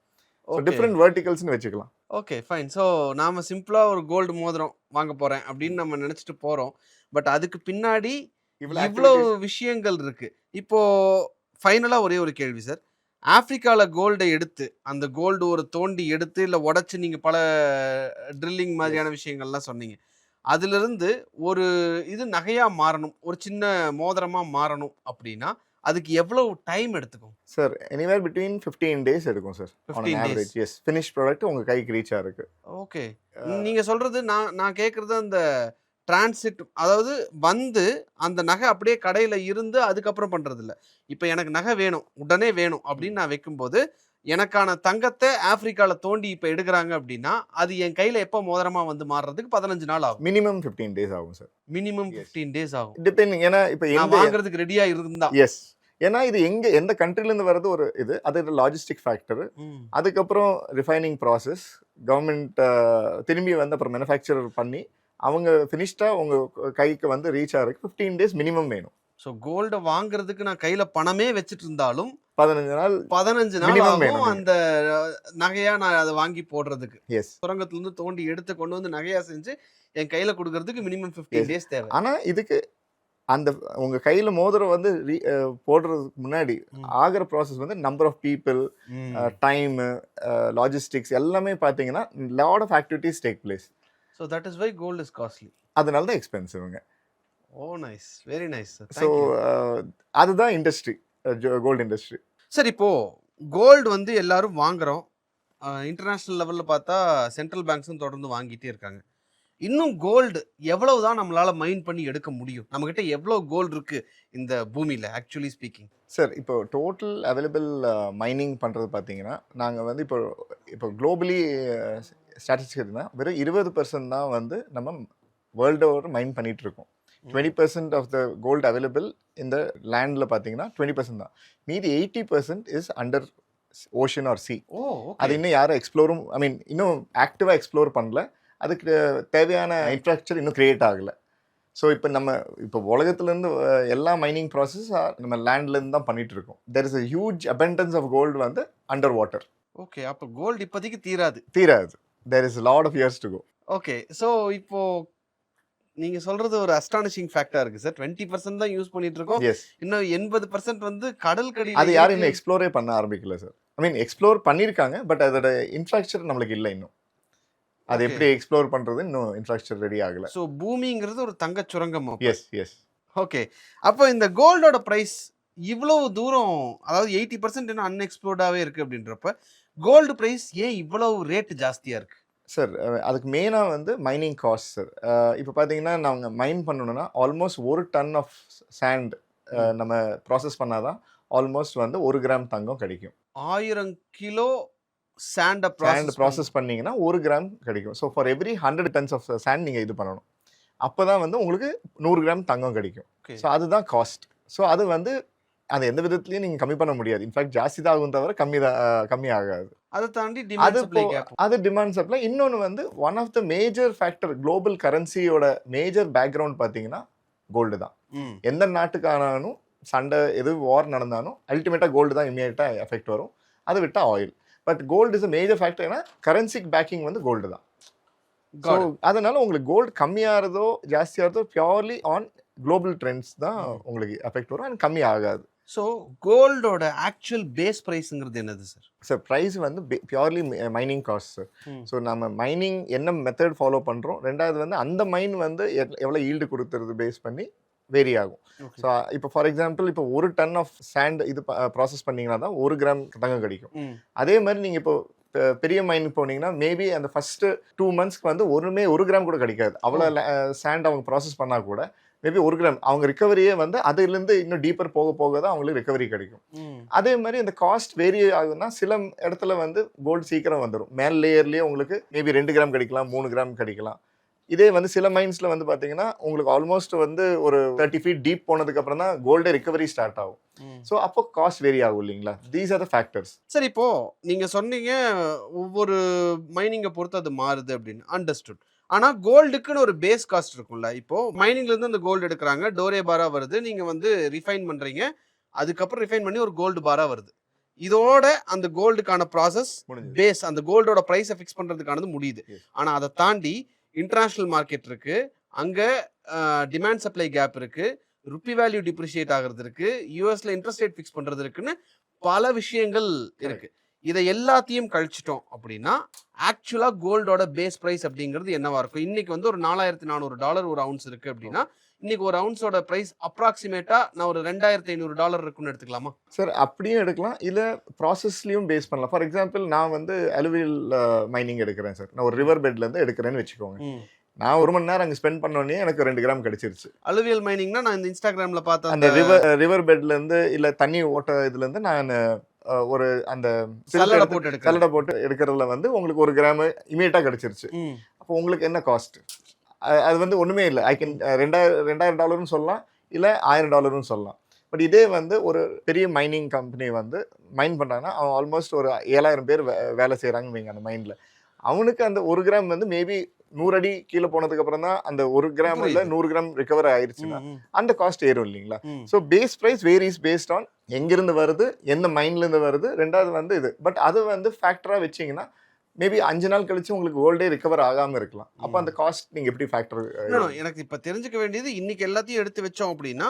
ஸோ டிஃப்ரெண்ட் வெர்டிகல்ஸ்னு வச்சுக்கலாம். Okay fine. ஸோ நாம சிம்பிளா ஒரு கோல்டு மோதிரம் வாங்க போறேன் அப்படின்னு நம்ம நினைச்சிட்டு போறோம். பட் அதுக்கு பின்னாடி இவ்வளோ விஷயங்கள் இருக்கு. இப்போ ஃபைனலா ஒரே ஒரு கேள்வி சார். ஆப்பிரிக்கால கோல்டை எடுத்து அந்த கோல்டு ஒரு தோண்டி எடுத்து இல்லை உடைச்சு நீங்க பல ட்ரில்லிங் மாதிரியான விஷயங்கள்லாம் சொன்னீங்க. அதிலிருந்து ஒரு இது நகையா மாறணும், ஒரு சின்ன மோதிரமா மாறணும் அப்படின்னா அதுக்கு எவ்வளவு டைம் எடுத்துக்கும் சார்? எனிவேர் பிட்வீன் 15 days எடுக்கும் sir. 15 average. Yes, finish product உங்க கைக்கு ரீச் ஆயிருக்கு. ஓகே. நீங்க சொல்றது நான் கேட்கறது அந்த டிரான்சிட், அதாவது வந்து அந்த நகை அப்படியே கடையில இருந்து அதுக்கப்புறம் பண்றது இல்ல. இப்போ எனக்கு நகை வேணும், உடனே வேணும் அப்படின்னு நான் வைக்கும்போது எனக்கான தங்கத்தை ஆப்பிரிக்கால தோண்டி இப்போ எடுக்கிறாங்க அப்படின்னா அது என் கையில எப்போ மோதிரமா வந்து மாறுறதுக்கு 15 நாள் ஆகும். மினிமம் 15 days ஆகும் சார். மினிமம் 15 days ஆகும். டிபெண்டிங். ஏன்னா இப்போ நான் வாங்குறதுக்கு ரெடியா இருந்தா. எஸ். ஏன்னா இது எந்த கண்ட்ரிலேருந்து வர்றது ஒரு இது, அது லாஜிஸ்டிக் ஃபேக்டர். அதுக்கப்புறம் ரிஃபைனிங் ப்ராசஸ், கவர்மெண்ட் திரும்பி வந்து அப்புறம் மேனுஃபேக்சரர் பண்ணி அவங்க ஃபினிஷ்டாக உங்கள் கைக்கு வந்து ரீச் ஆகிறதுக்கு 15 days மினிமம் வேணும். ஸோ கோல்டை வாங்குறதுக்கு நான் கையில் பணமே வச்சுட்டு இருந்தாலும் 15 நாள் ஆகும் அந்த நகையா நான் அதை வாங்கி போடுறதுக்கு. எஸ். சுரங்கத்துலேருந்து தோண்டி எடுத்து கொண்டு வந்து நகையா செஞ்சு என் கையில் கொடுக்கறதுக்கு மினிமம் 15 days தேவை. ஆனால் இதுக்கு அந்த உங்க கையில மோதிரம் வந்து போடுறதுக்கு முன்னாடி ஆகிற ப்ராசஸ் வந்து number of people, time, logistics எல்லாமே பார்த்தீங்கன்னா lot of activities take place. So that is why gold is costly. அதனால தான் எக்ஸ்பென்சிவ்ங்க. Oh nice, very nice. So அதுதான் இண்டஸ்ட்ரி, கோல்டு இண்டஸ்ட்ரி. சார் இப்போ கோல்டு வந்து எல்லாரும் வாங்குறோம். இன்டர்நேஷ்னல் லெவலில் பார்த்தா சென்ட்ரல் பேங்க்ஸும் தொடர்ந்து வாங்கிட்டே இருக்காங்க. இன்னும் கோல்டு எவ்வளவுதான் நம்மளால மைன் பண்ணி எடுக்க முடியும்? நம்மகிட்ட எவ்வளவு கோல்டு இருக்கு இந்த பூமியில ஆக்சுவலி ஸ்பீக்கிங்? சார் இப்போ டோட்டல் அவைலபிள் மைனிங் பண்ணுறது பார்த்தீங்கன்னா நாங்கள் வந்து இப்போ குளோபலி ஸ்டாட்டிஸ்டிக்ஸ் எடுத்தா வெறும் 20% தான் வந்து நம்ம வேர்ல்டு ஓவர் மைன் பண்ணிட்டு இருக்கோம். 20% ஆஃப் த கோல்டு அவைலபிள் இந்த லேண்டில் பார்த்தீங்கன்னா 20% தான். மீதி 80% is under ocean or sea. அது இன்னும் யாரும் எக்ஸ்ப்ளோரும் இன்னும் ஆக்டிவாக எக்ஸ்ப்ளோர் பண்ணல. அதுக்கு தேவையான இன்ஃப்ராஸ்ட்ரக்சர் இன்னும் கிரியேட் ஆகலை. ஸோ இப்போ உலகத்துலேருந்து எல்லா மைனிங் ப்ராசஸ் நம்ம லேண்ட்லேருந்து தான் பண்ணிட்டு இருக்கோம். There is a huge abundance of gold வந்து அண்டர் வாட்டர். ஓகே, அப்போ கோல்டு இப்போதைக்கு தீராது. There is lot of years to go. Okay, so இப்போ நீங்க சொல்றது ஒரு அஸ்டானிஷிங் ஃபேக்டா இருக்கு சார். 20% தான் யூஸ் பண்ணிட்டு இருக்கோம். இன்னும் 80% வந்து கடல் கடி. அது யாரும் இன்னும் எக்ஸ்ப்ளோரே பண்ண ஆரம்பிக்கல சார். எக்ஸ்ப்ளோர் பண்ணியிருக்காங்க, பட் அதோட இன்ஃப்ராஸ்ட்ரக்சர் நம்மளுக்கு இல்லை இன்னும். அது எப்படி எக்ஸ்ப்ளோர் பண்றது இன்னும் இன்ஃப்ராஸ்ட்ரக்சர் ரெடி ஆகல. ஸோ பூமிங்கிறது ஒரு தங்க சுரங்கம். எஸ். ஓகே, அப்போ இந்த கோல்டோட பிரைஸ் இவ்வளவு தூரம், அதாவது 80% இன்னும் அன்எக்ஸ்ப்ளோர்டாவே இருக்கு அப்படின்றப்ப கோல்டு பிரைஸ் ஏன் இவ்வளவு ரேட் ஜாஸ்தியா இருக்கு சார்? அதுக்கு மெயினாக வந்து மைனிங் காஸ்ட் சார். இப்போ பார்த்தீங்கன்னா நாங்கள் மைன் பண்ணணும்னா ஆல்மோஸ்ட் 1 ton ஆஃப் சாண்ட் நம்ம ப்ராசஸ் பண்ணாதான் ஆல்மோஸ்ட் வந்து 1 கிராம் தங்கம் கிடைக்கும். 1000 கிலோ சாண்ட் ப்ராசஸ் பண்ணீங்கன்னா 1 கிராம் கிடைக்கும். So for every 100 tons of sand நீங்கள் இது பண்ணணும். அப்போ தான் வந்து உங்களுக்கு 100 கிராம் தங்கம் கிடைக்கும். ஸோ அதுதான் காஸ்ட். ஸோ அது வந்து அது எந்த விதத்துலையும் நீங்கள் கம்மி பண்ண முடியாது. இன்ஃபேக்ட் ஜாஸ்தி தான் ஆகும் தவிர கம்மி ஆகாது. அதை தாண்டி அது டிமாண்ட் சப்ளை. இன்னொன்று வந்து one of the major factor global கரன்சியோட மேஜர் பேக்ரவுண்ட் பார்த்தீங்கன்னா கோல்டு தான். எந்த நாட்டுக்கானாலும் சண்டை எது வார் நடந்தாலும் அல்டிமேட்டாக கோல்டு தான் இமீடியட்டாக எஃபெக்ட் வரும். அதை விட்டால் oil. But gold is a major factor. ஏன்னா கரன்சிக் பேக்கிங் வந்து கோல்டு தான். ஸோ அதனால உங்களுக்கு கோல்டு கம்மியாகிறதோ ஜாஸ்தியாகிறதோ பியூர்லி ஆன் குளோபல் ட்ரெண்ட்ஸ் தான் உங்களுக்கு எஃபெக்ட் வரும். அண்ட் கம்மி ஆகாது. ஸோ கோல்டோட ஆக்சுவல் பேஸ் ப்ரைஸுங்கிறது என்னது சார்? சார் ப்ரைஸ் வந்து purely mining cost sir. So நம்ம மைனிங் என்ன மெத்தட் ஃபாலோ பண்ணுறோம், ரெண்டாவது வந்து அந்த மைன் வந்து எவ்வளோ ஈல்டு கொடுத்துறது பேஸ் பண்ணி வேரி ஆகும். ஸோ இப்போ ஃபார் எக்ஸாம்பிள் இப்போ 1 ton ஆஃப் சாண்ட் இது ப்ராசஸ் பண்ணிங்கன்னா தான் 1 கிராம் தங்கம் கிடைக்கும். அதே மாதிரி நீங்கள் இப்போ பெரிய மைன் போனீங்கன்னா மேபி அந்த ஃபர்ஸ்ட் 2 monthsக்கு வந்து 1 கிராம் கூட கிடைக்காது. அவ்வளோ சாண்ட் அவங்க ப்ராசஸ் பண்ணால் கூட மேபி 1 கிராம் அவங்க ரிகவரியே வந்து அதுலேருந்து இன்னும் டீப்பர் போக தான் அவங்களுக்கு ரிகவரி கிடைக்கும். அதே மாதிரி இந்த காஸ்ட் வேரி ஆகுதுன்னா சில இடத்துல வந்து கோல்டு சீக்கிரம் வந்துடும். மேல் லேயர்லேயே உங்களுக்கு மேபி 2 கிராம் கிடைக்கலாம், 3 கிராம் கிடைக்கலாம். இதே வந்து சில மைன்ஸில் வந்து பார்த்தீங்கன்னா உங்களுக்கு ஆல்மோஸ்ட் வந்து ஒரு 30 feet டீப் போனதுக்கு அப்புறம் தான் கோல்டே ரிகவரி ஸ்டார்ட் ஆகும். ஸோ அப்போ காஸ்ட் வேரி ஆகும் இல்லைங்களா? These are the factors. சரி, இப்போ நீங்க சொன்னீங்க ஒவ்வொரு மைனிங்கை பொறுத்து அது மாறுது அப்படின்னு. அண்டர்ஸ்டுட். ஆனால் கோல்டுக்குன்னு ஒரு பேஸ் காஸ்ட் இருக்கும்ல. இப்போ மைனிங்லேருந்து அந்த கோல்டு எடுக்கிறாங்க, டோரே பாரா வருது, நீங்கள் வந்து ரிஃபைன் பண்ணுறீங்க, அதுக்கப்புறம் ரிஃபைன் பண்ணி ஒரு கோல்டு பாரா வருது. இதோட அந்த கோல்டுக்கான ப்ராசஸ் பேஸ், அந்த கோல்டோட ப்ரைஸை ஃபிக்ஸ் பண்ணுறதுக்கானது முடியுது. ஆனால் அதை தாண்டி இன்டர்நேஷ்னல் மார்க்கெட் இருக்கு, அங்கே டிமாண்ட் சப்ளை கேப் இருக்கு, ருப்பி வேல்யூ டிப்ரிஷியேட் ஆகிறது இருக்கு, யூஎஸ்ல இன்ட்ரெஸ்ட் ரேட் ஃபிக்ஸ் பண்றது இருக்குன்னு பல விஷயங்கள் இருக்கு. இதை எல்லாத்தையும் கழிச்சிட்டோம் அப்படின்னா ஆக்சுவலா கோல்டோட பேஸ் பிரைஸ் அப்படிங்கிறது என்னவா இருக்கும்? இன்னைக்கு வந்து ஒரு $4400 ஒரு அவுன்ஸ் இருக்கு அப்படின்னா இன்னைக்கு ஒரு அவுன்ஸோட பிரைஸ் அப்ராக்சிமேட்டா நான் ஒரு $2500 இருக்குன்னு எடுத்துக்கலாமா சார்? அப்படியும் எடுக்கலாம், இல்ல ப்ராசஸ்லயும் பேஸ் பண்ணலாம். ஃபார் எக்ஸாம்பிள், நான் வந்து அலுவியல் மைனிங் எடுக்கிறேன் சார், நான் ஒரு ரிவர் பெட்ல இருந்து எடுக்கிறேன்னு வச்சுக்கோங்க. நான் 1 மணி நேரம் அங்கே ஸ்பெண்ட் பண்ணோடனே எனக்கு 2 கிராம் கிடைச்சிருச்சு. அலுவியல் மைனிங்னா நான் இந்த இன்ஸ்டாகிராம்ல பார்த்தேன், அந்த ரிவர் பெட்ல இருந்து இல்ல தண்ணி ஓட்ட இதுல இருந்து நான் ஒரு அந்த சல்லடை போட்டு எடுக்கிறதுல வந்து உங்களுக்கு 1 கிராம் இமீடியட்டா கிடைச்சிருச்சு. அப்போ உங்களுக்கு என்ன காஸ்ட்? அது வந்து ஒண்ணுமே இல்லை. ஐ கேன் $2000 சொல்லலாம், இல்ல $1000 சொல்லலாம். பட் இதே வந்து ஒரு பெரிய மைனிங் கம்பெனி வந்து மைன் பண்றாங்கன்னா அவன் ஆல்மோஸ்ட் ஒரு 7000 பேர் வேலை செய்யறாங்கன்னு வைங்க அந்த மைன்ல. அவனுக்கு அந்த 1 கிராம் வந்து மேபி 100 அடி கீழே போனதுக்கு அப்புறம் தான் அந்த 1 கிராம் இல்ல 100 கிராம் ரிகவர் ஆயிருச்சுன்னா அந்த காஸ்ட் ஏறும் இல்லைங்களா? So base price varies based on எங்கிருந்து வருது, எந்த மைன்ல இருந்து வருது. ரெண்டாவது வந்து இது, பட் அது வந்து ஃபேக்டரா வச்சீங்கன்னா மேபி 5 நாள் கழிச்சு உங்களுக்கு கோல்டே ரிகவர் ஆகாம இருக்கலாம். அப்ப அந்த காஸ்ட் நீங்க எப்படி ஃபேக்டர்? எனக்கு இப்ப தெரிஞ்சுக்க வேண்டியது, இன்னைக்கு எல்லாத்தையும் எடுத்து வச்சோம் அப்படின்னா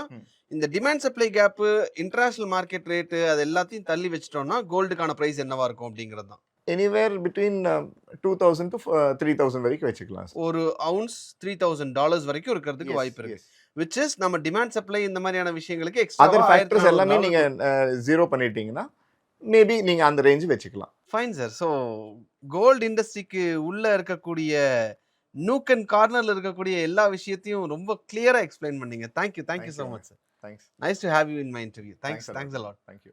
இந்த demand supply gap, international market rate, அது எல்லாத்தையும் தள்ளி வச்சிட்டோம்னா கோல்டுக்கான பிரைஸ் என்னவா இருக்கும் அப்படிங்கிறது தான். எனிவேர் பிட்வீன் 2000 to 3000 வரைக்கும் வச்சுக்கலாம். ஒரு அவுன்ஸ் $3000 வரைக்கும் இருக்கிறதுக்கு வாய்ப்பு இருக்கு. which is நம்ம டிமாண்ட் சப்ளை இந்த மாதிரியான விஷயங்களுக்கு எக்ஸ்ட்ரா அதர் ஃபேக்டர்ஸ் எல்லாமே நீங்க ஜீரோ பண்ணிட்டீங்கன்னா மேபி நீங்க அந்த ரேஞ்ச் வச்சுக்கலாம். Fine sir. ஸோ கோல்டு இண்டஸ்ட்ரிக்கு உள்ள இருக்கக்கூடிய நூக் அண்ட் கார்னர்ல இருக்கக்கூடிய எல்லா விஷயத்தையும் ரொம்ப கிளியரா எக்ஸ்பிளைன் பண்ணீங்க. Thank you so much sir. Thanks. Nice to have you in my interview. Thanks a lot. Thank you.